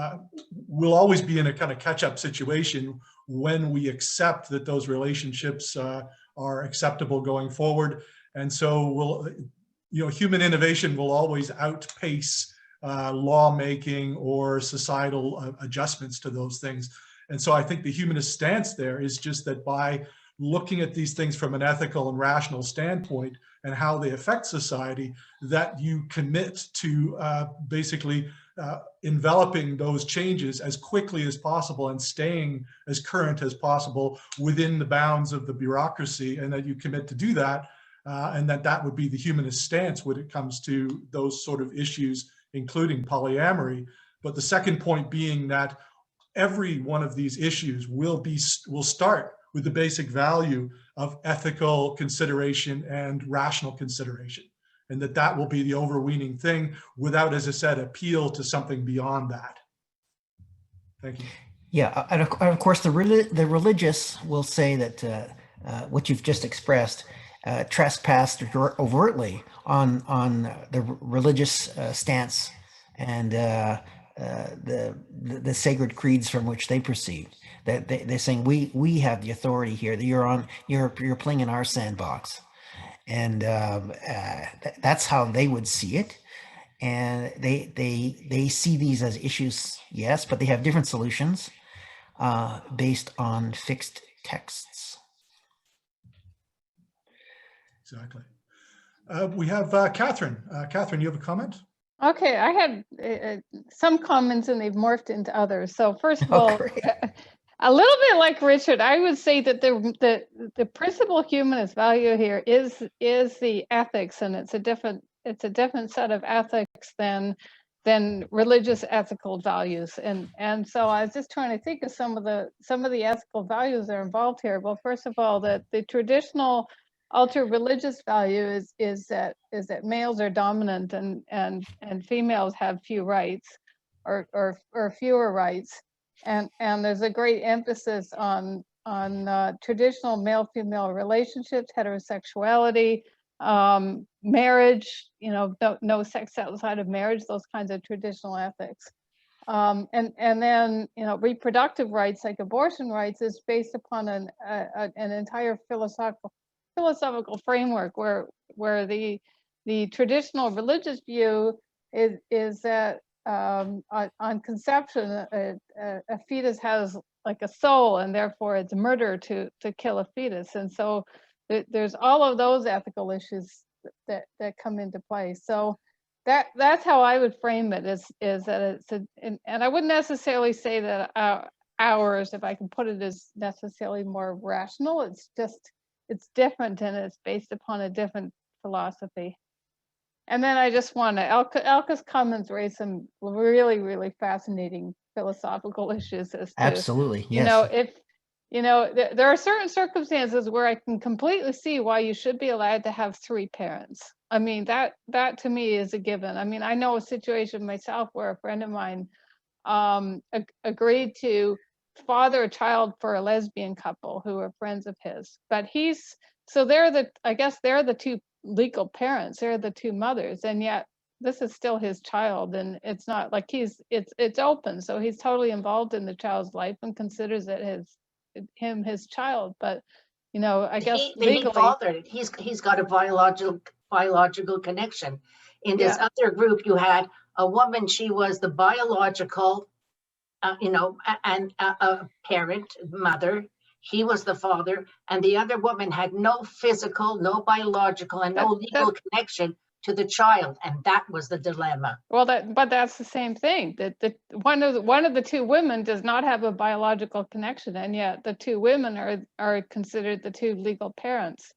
we'll always be in a kind of catch-up situation when we accept that those relationships are acceptable going forward. And so human innovation will always outpace lawmaking or societal adjustments to those things. And so I think the humanist stance there is just that by looking at these things from an ethical and rational standpoint and how they affect society, that you commit to basically enveloping those changes as quickly as possible and staying as current as possible within the bounds of the bureaucracy, and that you commit to do that, and that would be the humanist stance when it comes to those sort of issues, including polyamory. But the second point being that every one of these issues will start with the basic value of ethical consideration and rational consideration, and that will be the overweening thing, without, as I said, appeal to something beyond that. Thank you. Yeah, and of course, the religious will say that what you've just expressed trespassed overtly on the religious stance and the sacred creeds from which they proceed. That they're saying we have the authority here. That you're playing in our sandbox, and that's how they would see it. And they see these as issues, yes, but they have different solutions based on fixed texts. Exactly. We have Catherine. Catherine, you have a comment? Okay, I had some comments and they've morphed into others. So first of all, a little bit like Richard, I would say that the principal humanist value here is the ethics, and it's a different set of ethics than religious ethical values. And so I was just trying to think of some of the ethical values that are involved here. Well, first of all, that the traditional ultra-religious value is that males are dominant and females have few rights or fewer rights, and there's a great emphasis on traditional male-female relationships, heterosexuality, marriage, no sex outside of marriage, those kinds of traditional ethics. And then reproductive rights like abortion rights is based upon an entire philosophical framework where the traditional religious view is that on conception a fetus has like a soul, and therefore it's murder to kill a fetus. And so there's all of those ethical issues that come into play. So that's how I would frame it, is that and I wouldn't necessarily say that ours, if I can put it, is necessarily more rational. It's different, and it's based upon a different philosophy. And then I just want to, Elka's comments raise some really, really fascinating philosophical issues as to, absolutely, yes. There are certain circumstances where I can completely see why you should be allowed to have 3 parents. I mean, that to me is a given. I mean, I know a situation myself where a friend of mine agreed to father a child for a lesbian couple who are friends of his, but I guess they're the 2 legal parents, they're the 2 mothers, and yet this is still his child, and it's not like it's open, so he's totally involved in the child's life and considers it his child. But I guess legally he's got a biological connection. In this other group, you had a woman, she was the biological and a parent, mother. He was the father, and the other woman had no physical, no biological, and no legal connection to the child, and that was the dilemma. Well, but that's the same thing. That one of the two women does not have a biological connection, and yet the two women are considered the two legal parents,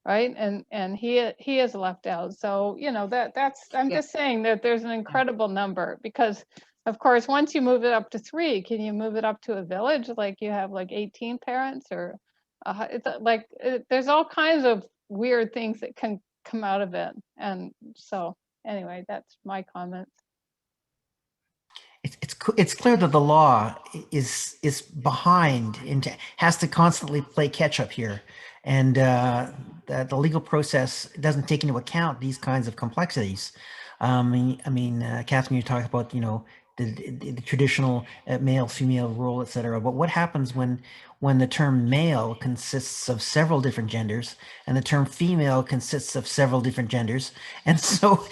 right? And he is left out. So I'm just saying that there's an incredible number, because of course once you move it up to 3, can you move it up to a village like you have like 18 parents, or there's all kinds of weird things that can come out of it. And so anyway, that's my comments. It's clear that the law is behind and has to constantly play catch up here, and that the legal process doesn't take into account these kinds of complexities. Catherine, you talked about the traditional male-female role, etc. But what happens when the term male consists of several different genders and the term female consists of several different genders? And so,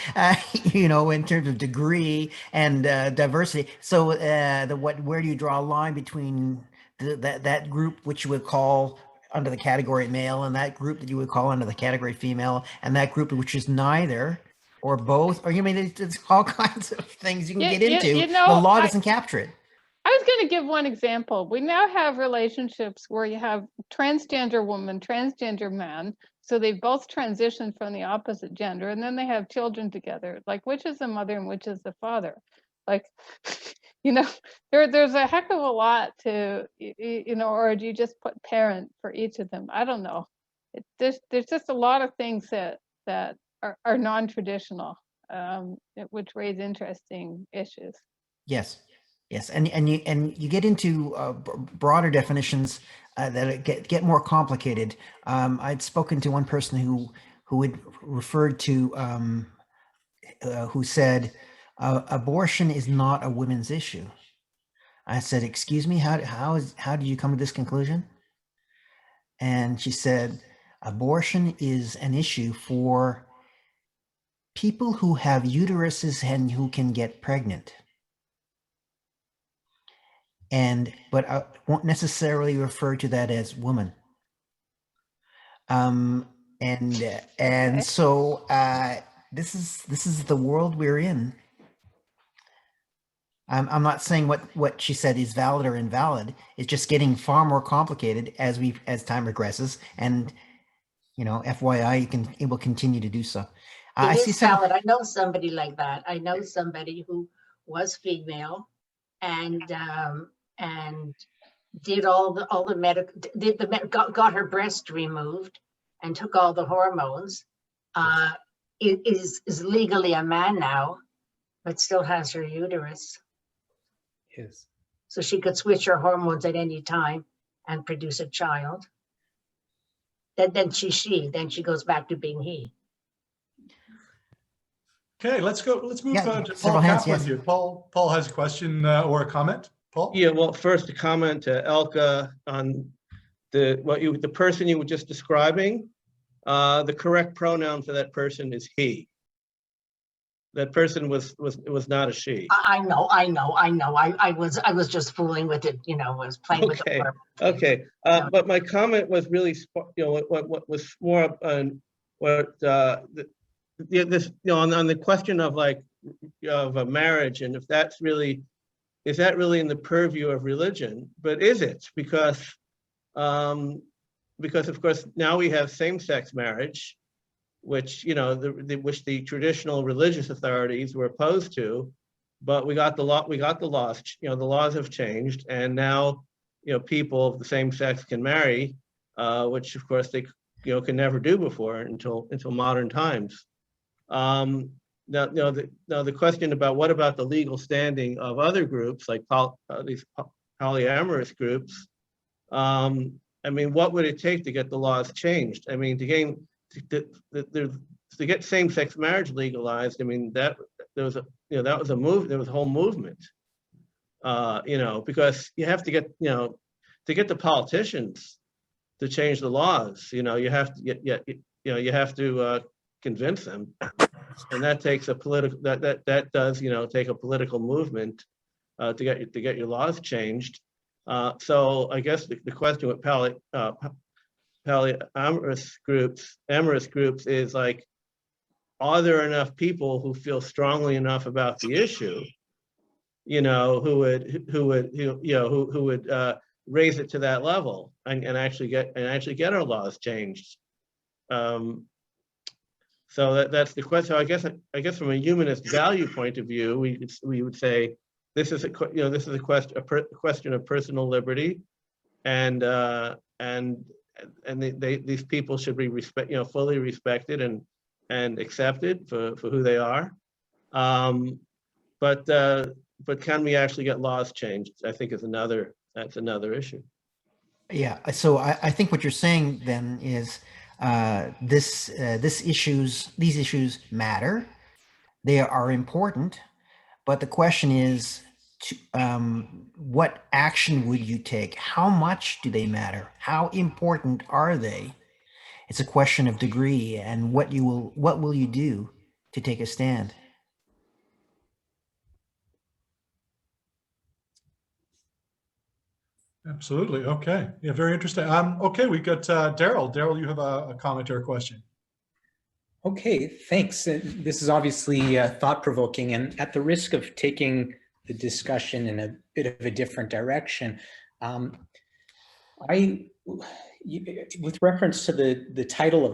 in terms of degree and diversity, so where do you draw a line between that group, which you would call under the category male, and that group that you would call under the category female, and that group which is neither or both? Or it's all kinds of things you can get into. The law doesn't capture it. I was going to give one example. We now have relationships where you have transgender woman, transgender man. So they've both transitioned from the opposite gender, and then they have children together. Like, which is the mother and which is the father? Like, there's a heck of a lot to, or do you just put parent for each of them? I don't know. There's just a lot of things that are non-traditional, which raise interesting issues. Yes, and you get into broader definitions that get more complicated. I'd spoken to one person who had referred to who said abortion is not a women's issue. I said, "Excuse me, how did you come to this conclusion?" And she said, "Abortion is an issue for people who have uteruses and who can get pregnant. But I won't necessarily refer to that as woman." So this is the world we're in. I'm not saying what she said is valid or invalid. It's just getting far more complicated as time progresses, and FYI, it will continue to do so. It is valid. I know somebody like that. I know somebody who was female and did all the medical, got her breast removed and took all the hormones. Is legally a man now, but still has her uterus. Yes. So she could switch her hormones at any time and produce a child. Then she goes back to being he. Okay, let's move to Paul hands, Kaplan yes. here. Paul has a question or a comment. Paul? Yeah, well, first a comment to Elke on the person you were just describing. The correct pronoun for that person is he. That person was not a she. I know. I was just fooling with it. Was playing with the word. Okay. But my comment was really, what was more on what on the question of a marriage, and if that's really, is that really in the purview of religion? But is it? Because of course now we have same-sex marriage, which which the traditional religious authorities were opposed to, but we got the laws. The laws have changed, and now people of the same sex can marry, which of course they can never do before until modern times. Now the question about what about the legal standing of other groups like these polyamorous groups? What would it take to get the laws changed? To get same-sex marriage legalized, that was a move. There was a whole movement, because you have to get to get the politicians to change the laws. You have to convince them, and that takes a political that does take a political movement to get your laws changed. So I guess the question with polyamorous groups is are there enough people who feel strongly enough about the issue, you know, who would raise it to that level and actually get our laws changed. So that's the question. So I guess from a humanist value point of view, we would say this is a question of personal liberty, and these people should be fully respected and accepted for who they are. But can we actually get laws changed? I think that's another issue. Yeah, so I think what you're saying then is these issues matter. They are important, but the question is, what action would you take? How much do they matter? How important are they? It's a question of degree, and what will you do to take a stand? Absolutely. Okay. Yeah, very interesting. Okay, we've got Daryl. Daryl, you have a comment or a question. Okay, thanks. This is obviously thought-provoking, and at the risk of taking the discussion in a bit of a different direction, with reference to the title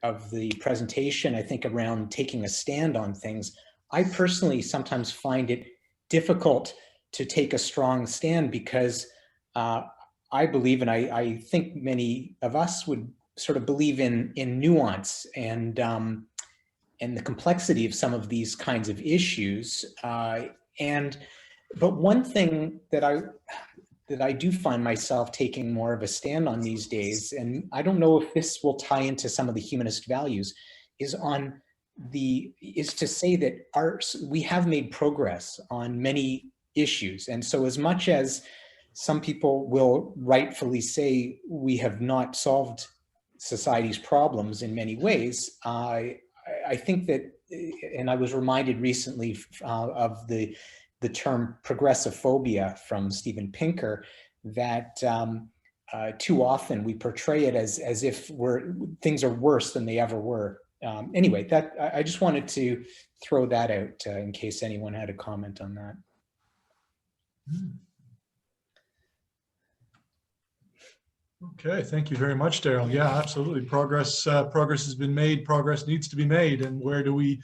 of the presentation, I think around taking a stand on things, I personally sometimes find it difficult to take a strong stand because I believe, and I think many of us would sort of believe in nuance and the complexity of some of these kinds of issues. But one thing that I do find myself taking more of a stand on these days, and I don't know if this will tie into some of the humanist values, is to say that we have made progress on many issues. And so as much as some people will rightfully say we have not solved society's problems in many ways, I think that, and I was reminded recently of the term progressivophobia from Steven Pinker, that too often we portray it as if things are worse than they ever were. Anyway, I just wanted to throw that out in case anyone had a comment on that. Okay, thank you very much, Daryl. Yeah, absolutely. Progress has been made. Progress needs to be made, and where do we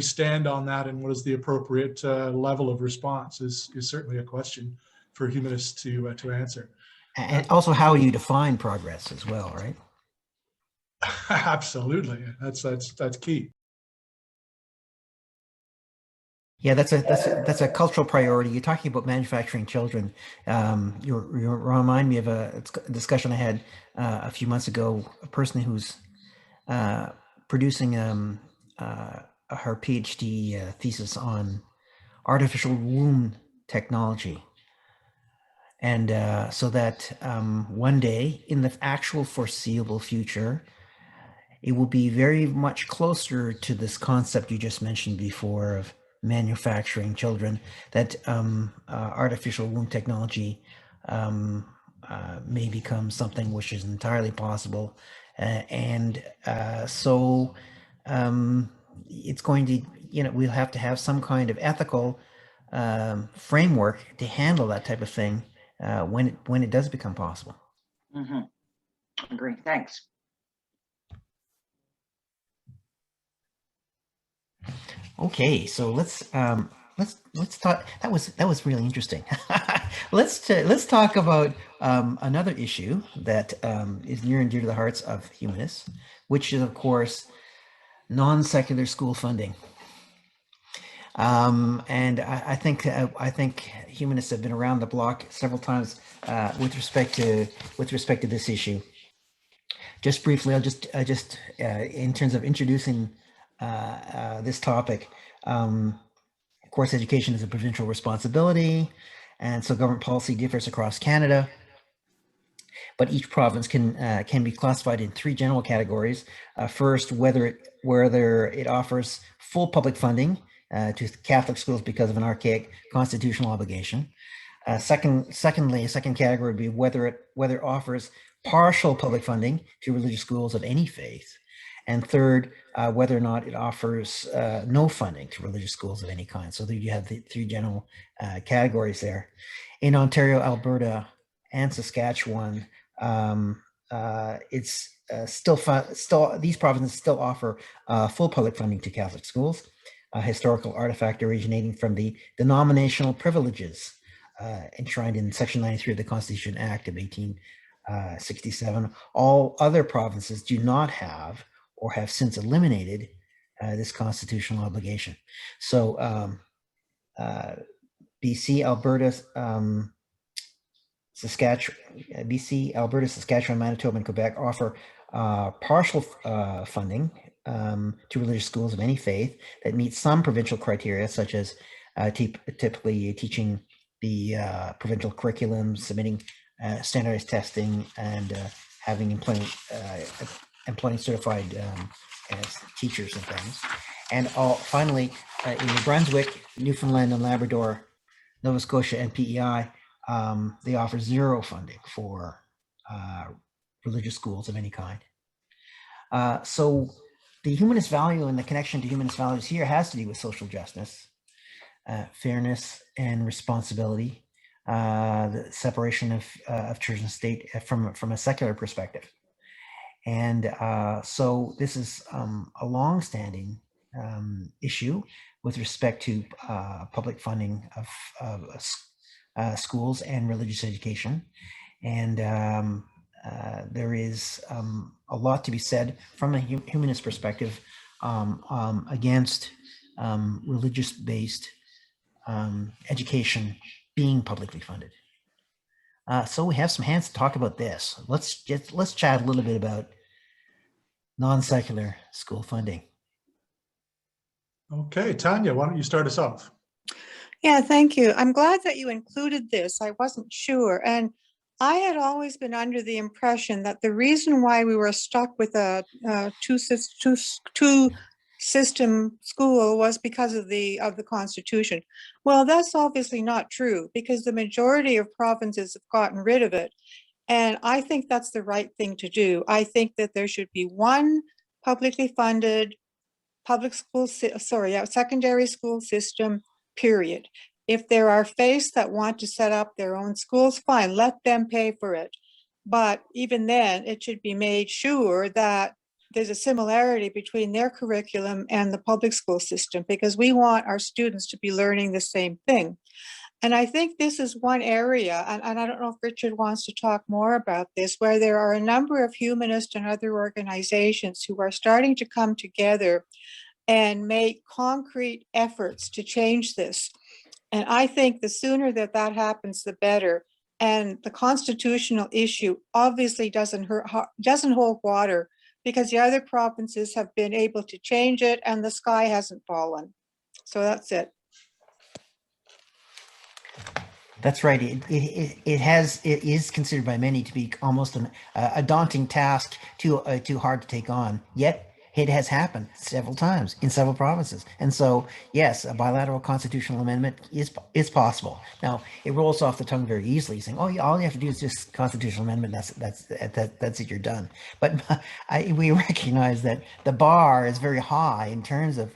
stand on that, and what is the appropriate level of response is certainly a question for humanists to answer. And also, how you define progress as well, right? Absolutely, that's key. Yeah, that's a cultural priority. You're talking about manufacturing children. You remind me of a discussion I had a few months ago. A person who's producing her PhD thesis on artificial womb technology, and so that one day in the actual foreseeable future, it will be very much closer to this concept you just mentioned before of manufacturing children, that artificial womb technology may become something which is entirely possible. So it's going to, we'll have to have some kind of ethical framework to handle that type of thing when it does become possible. Mm-hmm. Agree. Thanks. Okay, so let's talk. That was really interesting. Let's talk about another issue that is near and dear to the hearts of humanists, which is, of course, non-secular school funding. And I think humanists have been around the block several times with respect to this issue. Just briefly, I'll just in terms of introducing this topic. Of course, education is a provincial responsibility, and so government policy differs across Canada. But each province can be classified in three general categories. First, whether it offers full public funding to Catholic schools because of an archaic constitutional obligation. Secondly, a second category would be whether it offers partial public funding to religious schools of any faith. And third, whether or not it offers no funding to religious schools of any kind. So there you have the three general categories there. In Ontario, Alberta, and Saskatchewan, it's still these provinces still offer full public funding to Catholic schools, a historical artifact originating from the denominational privileges enshrined in Section 93 of the Constitution Act of 1867. All other provinces do not have or have since eliminated this constitutional obligation. So BC, Alberta, Saskatchewan, Manitoba, and Quebec offer partial funding to religious schools of any faith that meet some provincial criteria, such as typically teaching the provincial curriculum, submitting standardized testing, and having employing certified teachers and things. And finally, in New Brunswick, Newfoundland and Labrador, Nova Scotia, and PEI, they offer zero funding for religious schools of any kind. So the humanist value and the connection to humanist values here has to do with social justice, fairness and responsibility, the separation of church and state from a secular perspective. And so this is a long-standing issue with respect to public funding of schools and religious education. And there is a lot to be said from a humanist perspective against religious-based education being publicly funded. So we have some hands to talk about this. Let's chat a little bit about non-secular school funding. Okay, Tanya, why don't you start us off? Yeah, thank you. I'm glad that you included this. I wasn't sure. And I had always been under the impression that the reason why we were stuck with a two-system school was because of the Constitution. Well, that's obviously not true, because the majority of provinces have gotten rid of it. And I think that's the right thing to do. I think that there should be one publicly funded secondary school system, period. If there are faiths that want to set up their own schools, fine, let them pay for it. But even then, it should be made sure that there's a similarity between their curriculum and the public school system, because we want our students to be learning the same thing. And I think this is one area, and I don't know if Richard wants to talk more about this, where there are a number of humanist and other organizations who are starting to come together and make concrete efforts to change this. And I think the sooner that happens, the better. And the constitutional issue obviously doesn't hold water, because the other provinces have been able to change it and the sky hasn't fallen. So that's it. That's right. It is considered by many to be almost a daunting task, too hard to take on. Yet it has happened several times in several provinces. And so, yes, a bilateral constitutional amendment is possible. Now, it rolls off the tongue very easily, saying, "Oh, yeah, all you have to do is just constitutional amendment. That's it. You're done." But we recognize that the bar is very high in terms of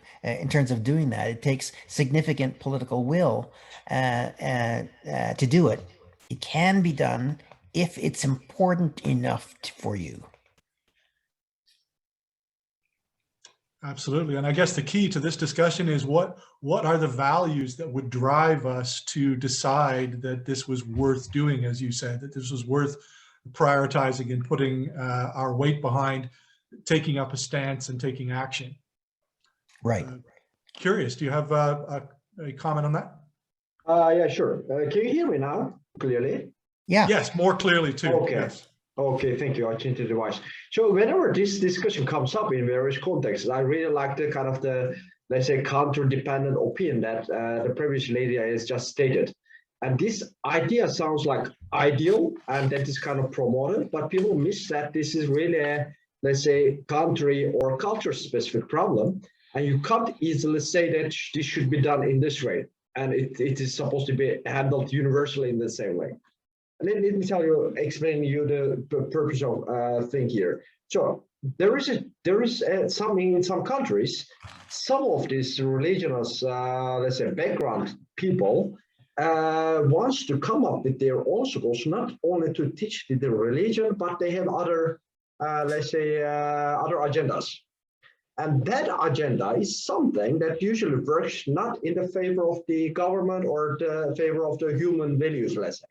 doing that. It takes significant political will to do it. It can be done if it's important enough for you. Absolutely. And I guess the key to this discussion is what are the values that would drive us to decide that this was worth doing, as you said, that this was worth prioritizing and putting our weight behind, taking up a stance and taking action. Right. Curious, do you have a comment on that? Yeah, sure. Can you hear me now clearly? Yeah. Yes, more clearly too. Okay. Yes. Okay, thank you. I changed the device. So whenever this discussion comes up in various contexts, I really like the kind of let's say, counter-dependent opinion that the previous lady has just stated. And this idea sounds like ideal and that is kind of promoted, but people miss that this is really a, let's say, country or culture-specific problem. And you can't easily say that this should be done in this way. And it is supposed to be handled universally in the same way. let me explain you the purpose of thing here. So there is something in some countries, some of these religious, let's say, background people wants to come up with their own schools, not only to teach the religion, but they have other, let's say, other agendas. And that agenda is something that usually works not in the favor of the government or the favor of the human values, let's say.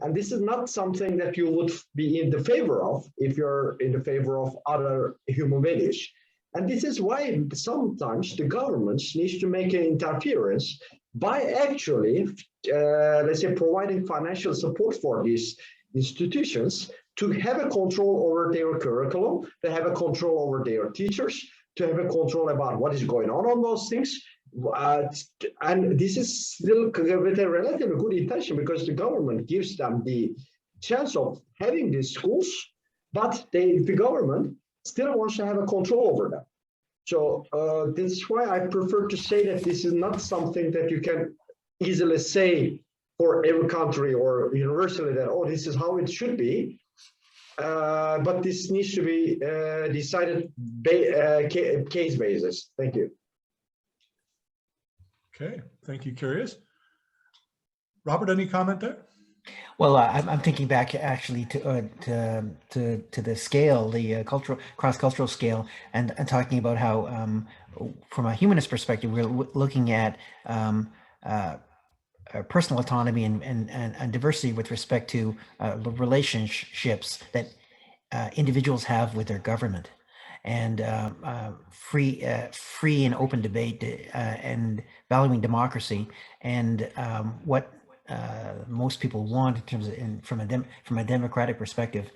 And this is not something that you would be in the favor of if you're in the favor of other human values. And this is why sometimes the governments needs to make an interference by actually, let's say, providing financial support for these institutions to have a control over their curriculum, to have a control over their teachers, to have a control about what is going on those things. And this is still with a relatively good intention because the government gives them the chance of having these schools, but the government still wants to have a control over them. So this is why I prefer to say that this is not something that you can easily say for every country or universally that, oh, this is how it should be. But this needs to be decided case basis. Thank you. Okay, thank you, Curious. Robert, any comment there? Well, I'm thinking back actually to the scale, the cross-cultural scale, and talking about how, from a humanist perspective, we're looking at personal autonomy and diversity with respect to the relationships that individuals have with their government, and free and open debate and valuing democracy, and what most people want in terms of from a democratic perspective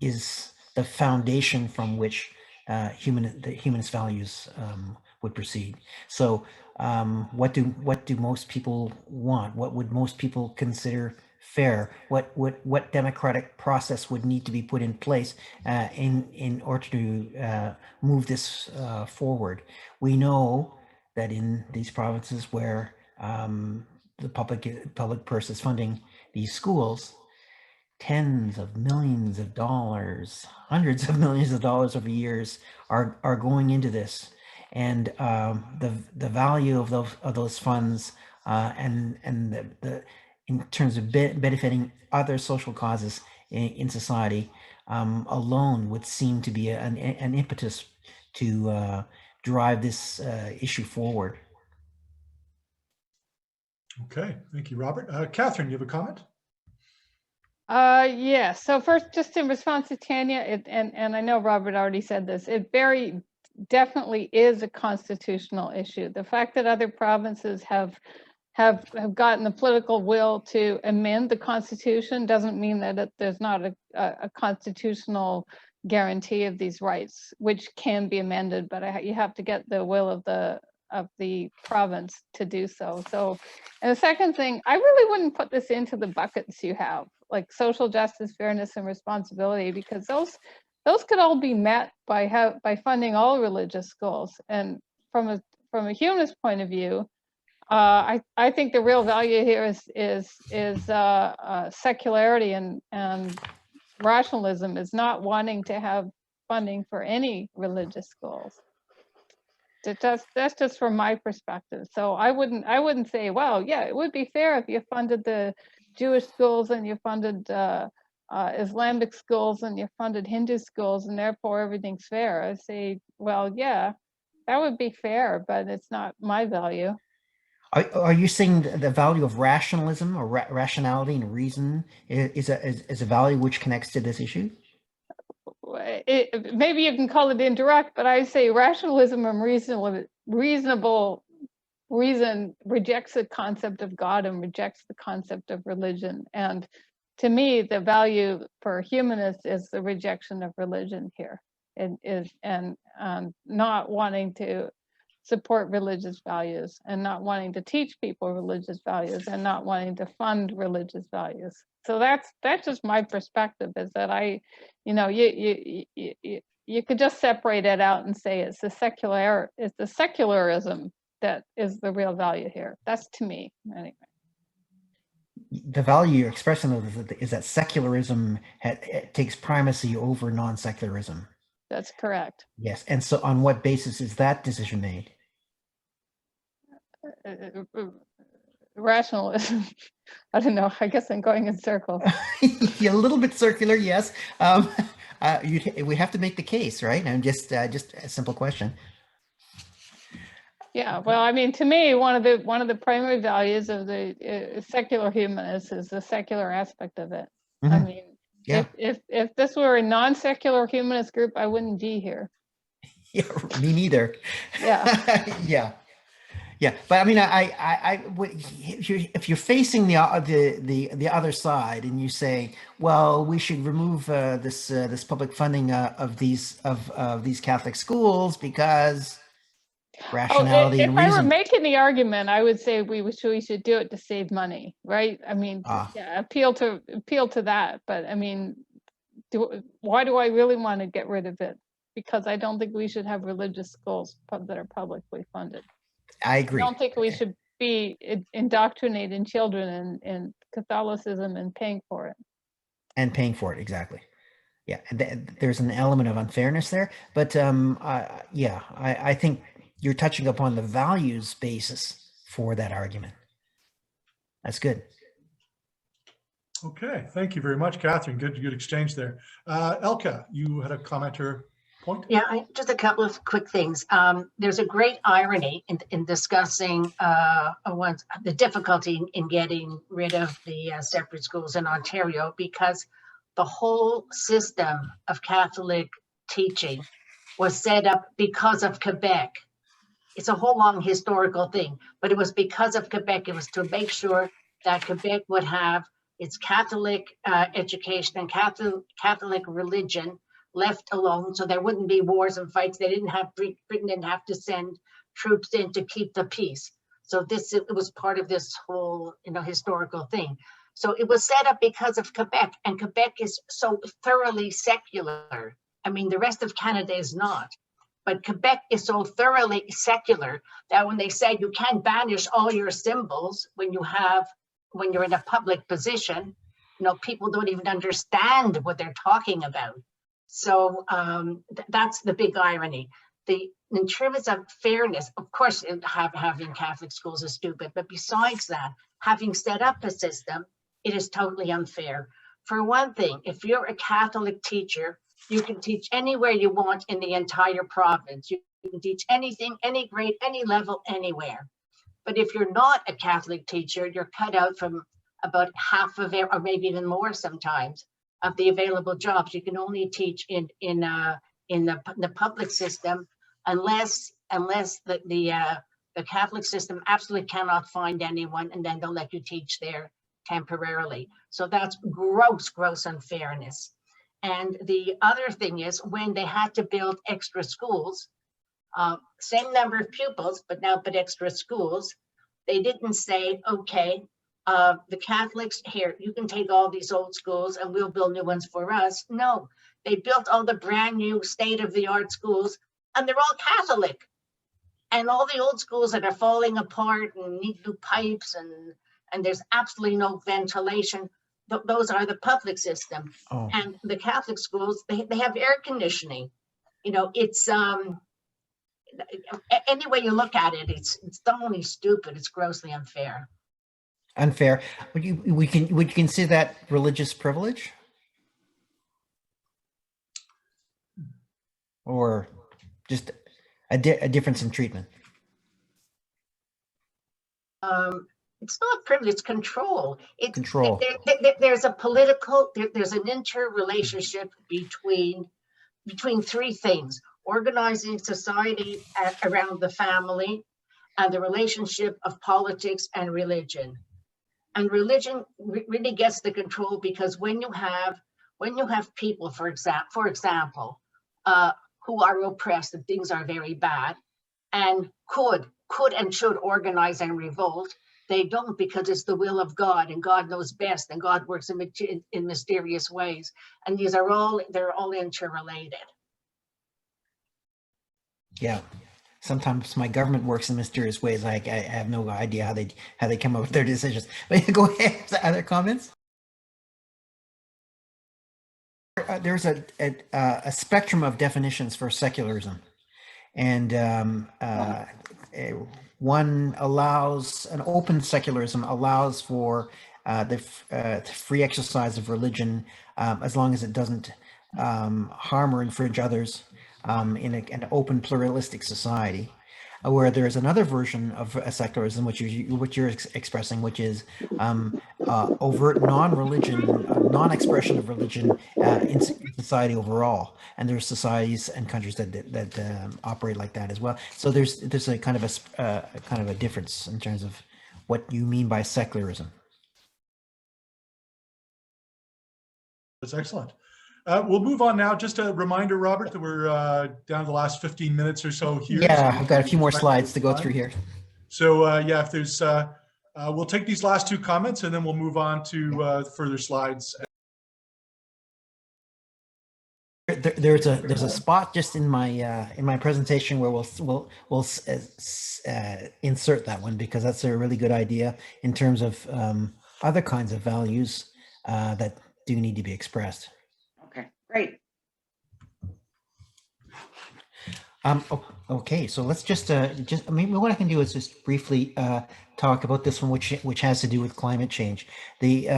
is the foundation from which the humanist values would proceed. So what do most people want? What would most people consider fair? What democratic process would need to be put in place in order to move this forward? We know that in these provinces where the public purse is funding these schools, tens of millions of dollars, hundreds of millions of dollars over years are going into this, and the value of those funds and the in terms of benefiting other social causes in society alone would seem to be an impetus to drive this issue forward. Okay, thank you, Robert. Catherine, you have a comment? Yeah, so first, just in response to Tanya, and I know Robert already said this, it very definitely is a constitutional issue. The fact that other provinces have gotten the political will to amend the Constitution doesn't mean that there's not a constitutional guarantee of these rights, which can be amended, but you have to get the will of the province to do so. So, and the second thing, I really wouldn't put this into the buckets you have, like social justice, fairness, and responsibility, because those could all be met by funding all religious schools. And from a humanist point of view, I think the real value here is secularity and rationalism, is not wanting to have funding for any religious schools. That's just from my perspective. So I wouldn't say, well, yeah, it would be fair if you funded the Jewish schools and you funded Islamic schools and you funded Hindu schools and therefore everything's fair. I say, well, yeah, that would be fair, but it's not my value. Are you saying the value of rationalism or rationality and reason is a value which connects to this issue? Maybe you can call it indirect, but I say rationalism and reasonable reason rejects the concept of God and rejects the concept of religion. And to me, the value for humanists is the rejection of religion here, and not wanting to support religious values, and not wanting to teach people religious values, and not wanting to fund religious values. So that's just my perspective, is that you could just separate it out and say it's the secularism that is the real value here. That's to me, anyway. The value you're expressing is that secularism takes primacy over non-secularism. That's correct. Yes. And so on what basis is that decision made? Rationalism. I don't know. I guess I'm going in circles. A little bit circular, yes. We have to make the case, right? And just a simple question. Yeah, well, I mean, to me, one of the primary values of the secular humanists is the secular aspect of it. I mean, Yeah. if this were a non-secular humanist group, I wouldn't be here. Yeah, me neither. Yeah. Yeah, but I mean, if you're facing the other side and you say, well, we should remove this public funding of these Catholic schools because rationality if and I were reason. making the argument, I would say we should do it to save money, right? I mean, yeah, appeal to that. But I mean, why do I really want to get rid of it? Because I don't think we should have religious schools that are publicly funded. I agree. I don't think we should be indoctrinating children in Catholicism and paying for it. And paying for it, exactly. Yeah, and there's an element of unfairness there, but yeah, I think you're touching upon the values basis for that argument. That's good. Okay, thank you very much, Catherine. Good exchange there. Elka, you had a comment or point? Yeah, just a couple of quick things. There's a great irony in discussing the difficulty in getting rid of the separate schools in Ontario, because the whole system of Catholic teaching was set up because of Quebec. It's a whole long historical thing, but it was because of Quebec. It was to make sure that Quebec would have its Catholic education and Catholic religion left alone, so there wouldn't be wars and fights. Britain didn't have to send troops in to keep the peace. So it was part of this whole historical thing. So it was set up because of Quebec, and Quebec is so thoroughly secular. I mean, the rest of Canada is not. But Quebec is so thoroughly secular that when they say you can't banish all your symbols when you're in a public position, people don't even understand what they're talking about. So that's the big irony. In terms of fairness, of course, having Catholic schools is stupid, but besides that, having set up a system, it is totally unfair. For one thing, if you're a Catholic teacher, you can teach anywhere you want in the entire province. You can teach anything, any grade, any level, anywhere. But if you're not a Catholic teacher, you're cut out from about half of it, or maybe even more sometimes, of the available jobs. You can only teach in the public system unless the Catholic system absolutely cannot find anyone, and then they'll let you teach there temporarily. So that's gross unfairness. And the other thing is, when they had to build extra schools, same number of pupils, but extra schools, they didn't say, okay, the Catholics, here, you can take all these old schools and we'll build new ones for us. No, they built all the brand new state-of-the-art schools, and they're all Catholic. And all the old schools that are falling apart and need new pipes and there's absolutely no ventilation, those are the public system. Oh. And the Catholic schools, they have air conditioning. It's any way you look at it, it's not only stupid, it's grossly unfair. Unfair. Would you consider that religious privilege? Or just a difference in treatment? It's not privilege, it's control. It's control. There's an interrelationship between three things: organizing society around the family, and the relationship of politics and religion. And religion really gets the control, because when you have people, for example, who are oppressed and things are very bad, and could and should organize and revolt, they don't, because it's the will of God, and God knows best, and God works in mysterious ways. And they're all interrelated. Yeah. sometimes my government works in mysterious ways. I have no idea how they come up with their decisions. But go ahead. Other comments? There's a spectrum of definitions for secularism, and one allows an open secularism allows for the free exercise of religion as long as it doesn't harm or infringe others in an open pluralistic society. Where there's another version of secularism, which you're expressing, which is overt non-religion, non-expression of religion in society overall. And there's societies and countries that operate like that as well. So there's a kind of a difference in terms of what you mean by secularism. That's excellent. We'll move on now. Just a reminder, Robert, that we're down to the last 15 minutes or so here. Yeah, so I've got a few more slides to go through here. So yeah, if there's, we'll take these last two comments and then we'll move on to further slides. There's a spot just in my presentation where we'll insert that one, because that's a really good idea in terms of other kinds of values that do need to be expressed. Okay, great. Okay, so let's just maybe what I can do is just briefly talk about this one, which has to do with climate change. The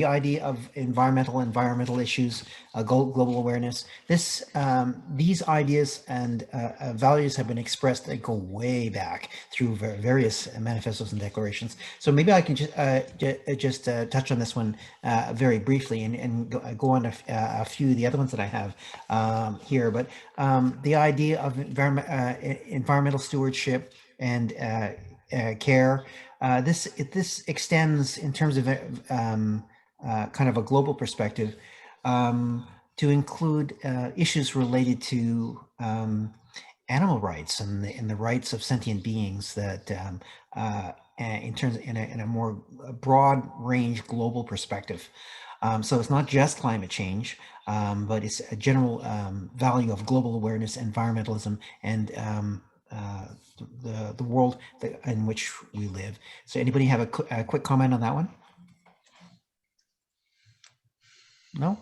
idea of environmental issues, global awareness. These ideas and values have been expressed that go way back through various manifestos and declarations. So maybe I can just touch on this one very briefly and go on a few of the other ones that I have here. But the idea of environmental stewardship and care. This extends in terms of kind of a global perspective to include issues related to animal rights and the rights of sentient beings that in a more broad range global perspective. So it's not just climate change, but it's a general value of global awareness, environmentalism, and the world in which we live. So anybody have a quick comment on that one? No?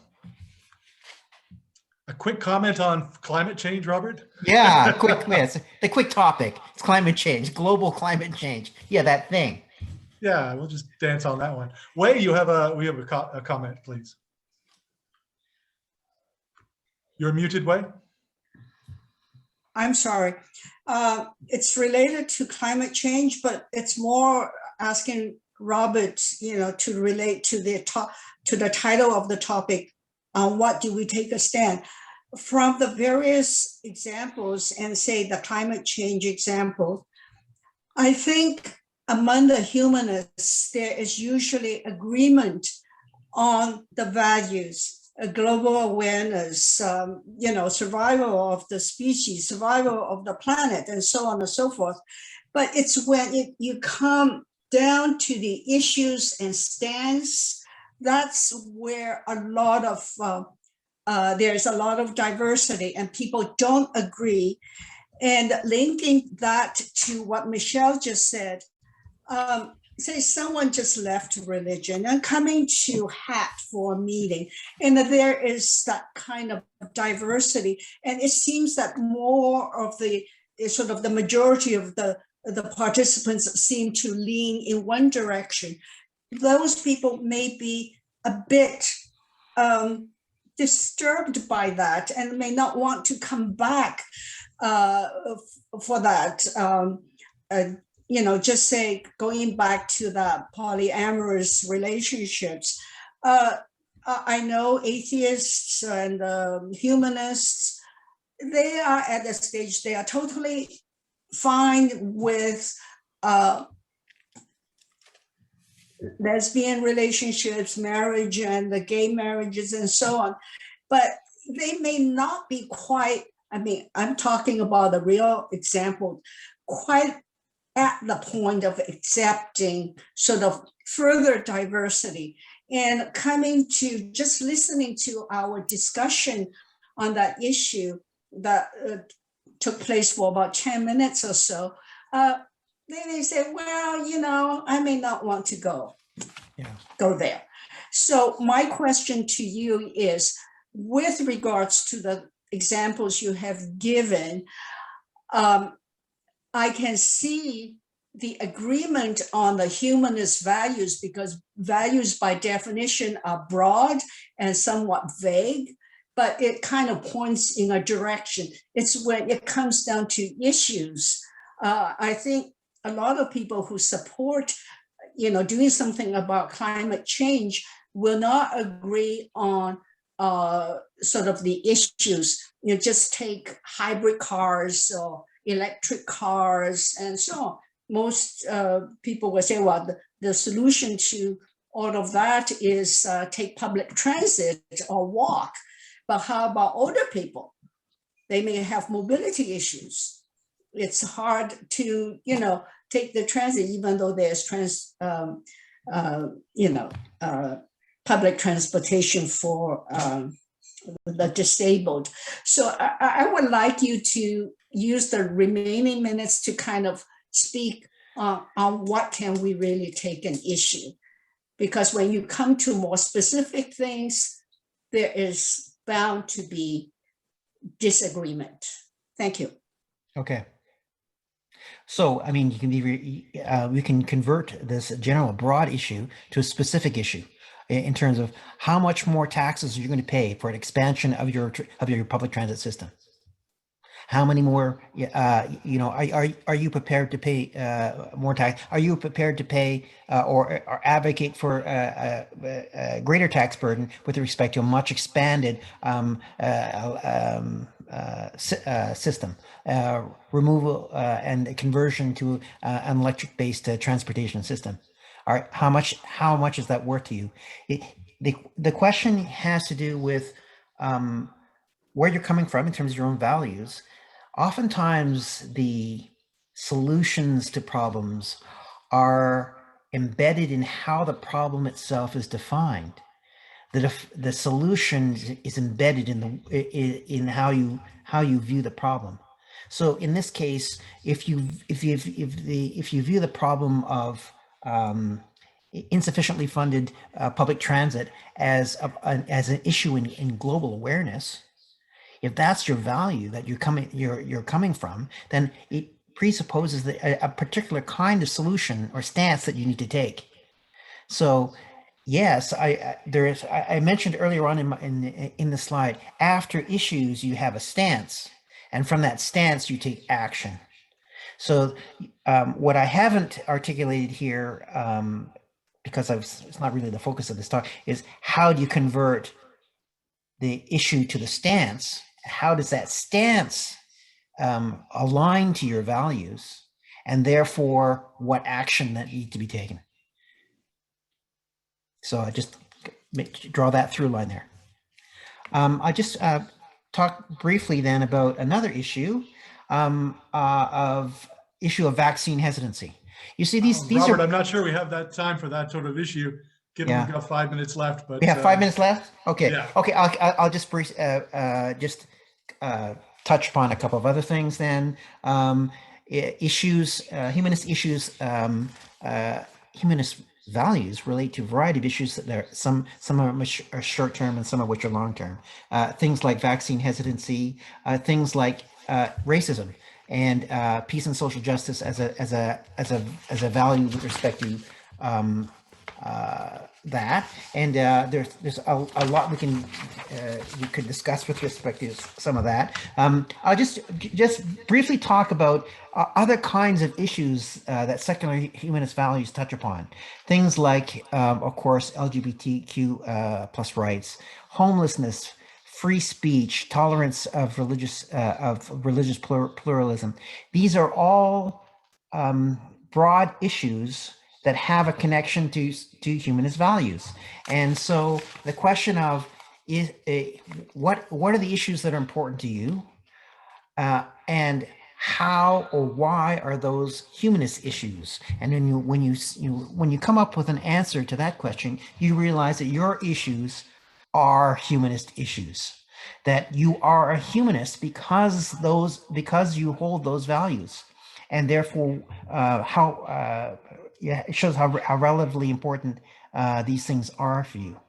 A quick comment on climate change, Robert? Yeah, it's the quick topic. It's climate change, global climate change. Yeah, that thing. Yeah, we'll just dance on that one. Wei, we have a comment, please. You're muted, Wei. I'm sorry. It's related to climate change, but it's more asking Robert, to relate to the title of the topic. What do we take a stand? From the various examples, and say the climate change example, I think among the humanists, there is usually agreement on the values, global awareness, survival of the species, survival of the planet, and so on and so forth. But it's when you come down to the issues and stance, that's where there's a lot of diversity and people don't agree. And linking that to what Michelle just said, say someone just left religion and coming to HAT for a meeting, and that there is that kind of diversity. And it seems that more of the majority of the participants seem to lean in one direction. Those people may be a bit disturbed by that and may not want to come back for that. Just say, going back to the polyamorous relationships, I know atheists and humanists, they are at the stage, they are totally fine with lesbian relationships, marriage, and the gay marriages and so on. But they may not be quite, I'm talking about a real example, quite at the point of accepting sort of further diversity. And coming to just listening to our discussion on that issue, that took place for about 10 minutes or so, then they said, well, I may not want to go there. So my question to you is, with regards to the examples you have given, I can see the agreement on the humanist values, because values by definition are broad and somewhat vague, but it kind of points in a direction. It's when it comes down to issues. I think a lot of people who support, doing something about climate change will not agree on sort of the issues. Just take hybrid cars or electric cars and so on. Most people will say, well, the solution to all of that is take public transit or walk. But how about older people? They may have mobility issues. It's hard to, take the transit, even though there's public transportation for the disabled. So I would like you to use the remaining minutes to kind of speak on what can we really take an issue. Because when you come to more specific things, there is bound to be disagreement. Thank you. Okay. So, I mean, you can we can convert this general broad issue to a specific issue in terms of how much more taxes you're going to pay for an expansion of your public transit system. How many more, are you prepared to pay more tax? Are you prepared to pay or advocate for a greater tax burden with respect to a much expanded system, removal and conversion to an electric-based transportation system? All right, how much is that worth to you? The question has to do with where you're coming from in terms of your own values. Oftentimes, the solutions to problems are embedded in how the problem itself is defined. The solution is embedded in how you view the problem. So in this case, if you view the problem of insufficiently funded public transit as an issue in global awareness, if that's your value that you're coming from, then it presupposes that a particular kind of solution or stance that you need to take. So, yes, I mentioned earlier on in the slide, after issues you have a stance, and from that stance you take action. So, what I haven't articulated here, because it's not really the focus of this talk, is how do you convert the issue to the stance? How does that stance align to your values, and therefore what action that needs to be taken? So I just draw that through line there. I just talk briefly then about another issue of vaccine hesitancy. You see, these Robert, are. I'm not sure we have that time for that sort of issue, given we've got 5 minutes left. But we have 5 minutes left. Okay. Yeah. Okay. I'll just touch upon a couple of other things then. Humanist issues, humanist values relate to a variety of issues that some of which are short term and some of which are long term. Things like vaccine hesitancy, things like racism, and peace and social justice as a value with respect to that. And there's a lot we could discuss with respect to some of that. I'll just briefly talk about other kinds of issues that secular humanist values touch upon. Things like, of course, LGBTQ plus rights, homelessness, free speech, tolerance of religious pluralism. These are all broad issues that have a connection to humanist values. And so the question of what are the issues that are important to you, and how or why are those humanist issues? And then when you come up with an answer to that question, you realize that your issues are humanist issues. that you are a humanist because you hold those values, and therefore yeah, it shows how relatively important these things are for you.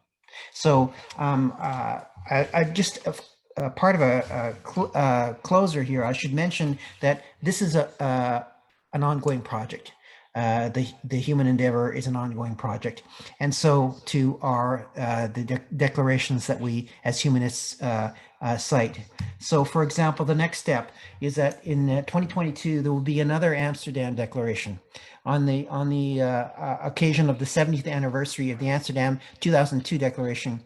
So I just part of a closer here, I should mention that this is an ongoing project. The human endeavor is an ongoing project, and so to our the declarations that we as humanists cite. So, for example, the next step is that in 2022 there will be another Amsterdam Declaration on the occasion of the 70th anniversary of the Amsterdam 2002 Declaration,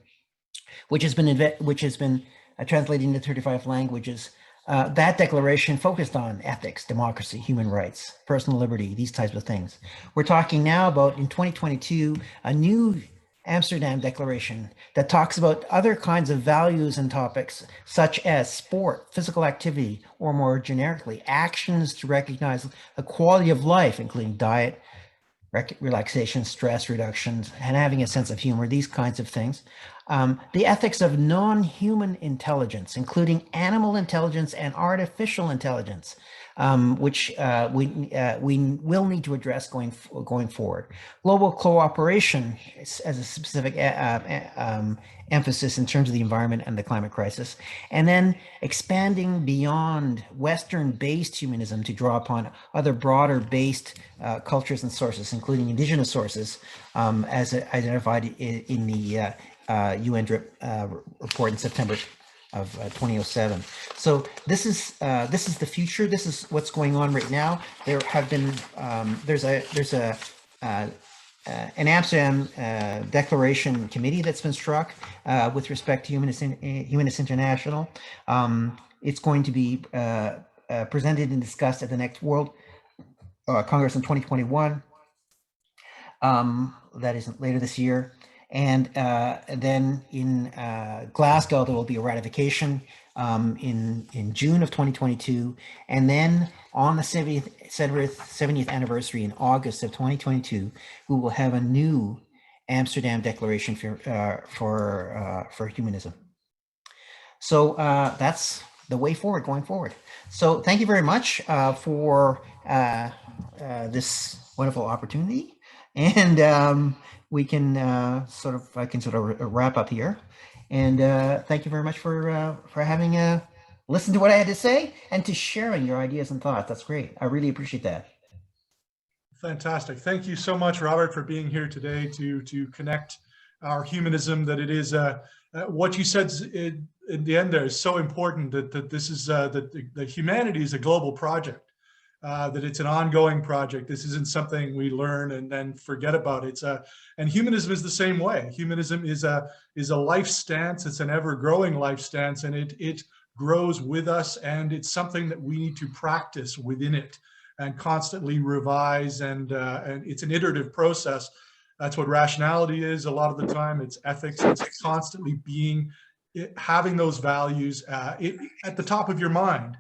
which has been translated into 35 languages. That declaration focused on ethics, democracy, human rights, personal liberty, these types of things. We're talking now about, in 2022, a new Amsterdam Declaration that talks about other kinds of values and topics, such as sport, physical activity, or more generically, actions to recognize the quality of life, including diet, relaxation, stress reduction, and having a sense of humor, these kinds of things. The ethics of non-human intelligence, including animal intelligence and artificial intelligence, which we will need to address going forward. Global cooperation as a specific emphasis in terms of the environment and the climate crisis, and then expanding beyond Western-based humanism to draw upon other broader-based cultures and sources, including indigenous sources, as identified in the UN report in September of 2007. So this is the future. This is what's going on right now. There have been there's an Amsterdam Declaration committee that's been struck with respect to Humanists International. It's going to be presented and discussed at the next World Congress in 2021. That is later this year. And then in Glasgow, there will be a ratification in June of 2022. And then on the 70th anniversary in August of 2022, we will have a new Amsterdam Declaration for humanism. So that's the way forward, going forward. So thank you very much for this wonderful opportunity. And we can I can sort of wrap up here. And thank you very much for having listened to what I had to say and to sharing your ideas and thoughts. That's great. I really appreciate that. Fantastic. Thank you so much, Robert, for being here today to connect our humanism. That it is what you said in the end there is so important, that this is that humanity is a global project. That it's an ongoing project. This isn't something we learn and then forget about. And humanism is the same way. Humanism is a life stance. It's an ever-growing life stance, and it grows with us. And it's something that we need to practice within it and constantly revise. And it's an iterative process. That's what rationality is. A lot of the time, it's ethics. It's constantly having those values at the top of your mind.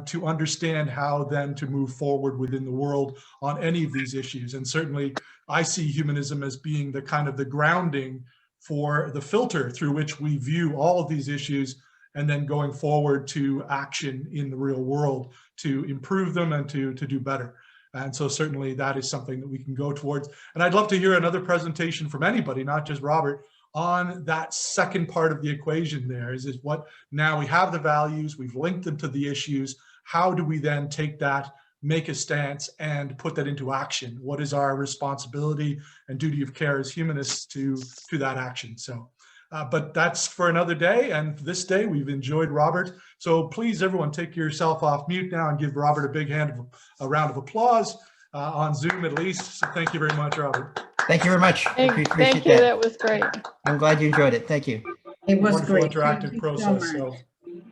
To understand how then to move forward within the world on any of these issues. And certainly I see humanism as being the kind of the grounding for the filter through which we view all of these issues, and then going forward to action in the real world to improve them and to do better. And so certainly that is something that we can go towards. And I'd love to hear another presentation from anybody, not just Robert, on that second part of the equation. There is what now we have the values, we've linked them to the issues. How do we then take that, make a stance, and put that into action? What is our responsibility and duty of care as humanists to that action? So, but that's for another day. And this day we've enjoyed Robert. So please, everyone, take yourself off mute now and give Robert a big a round of applause on Zoom at least. So thank you very much, Robert. Thank you very much. Thank you. That was great. I'm glad you enjoyed it. Thank you. It was Wonderful great. interactive process. So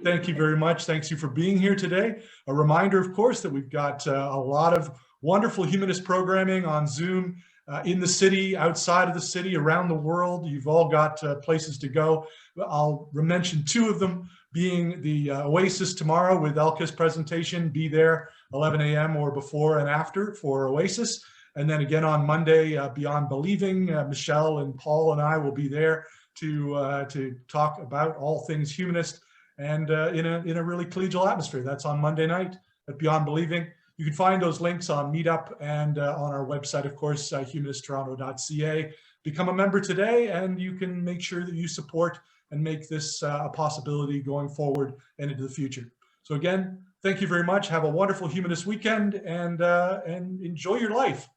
thank you very much. Thanks you for being here today. A reminder, of course, that we've got a lot of wonderful humanist programming on Zoom in the city, outside of the city, around the world. You've all got places to go. I'll mention two of them, being the Oasis tomorrow with Elke's presentation. Be there 11 a.m. or before and after for Oasis. And then again on Monday, Beyond Believing, Michelle and Paul and I will be there to talk about all things humanist and in a really collegial atmosphere. That's on Monday night at Beyond Believing. You can find those links on Meetup and on our website, of course, humanisttoronto.ca. Become a member today, and you can make sure that you support and make this a possibility going forward and into the future. So again, thank you very much. Have a wonderful humanist weekend and enjoy your life.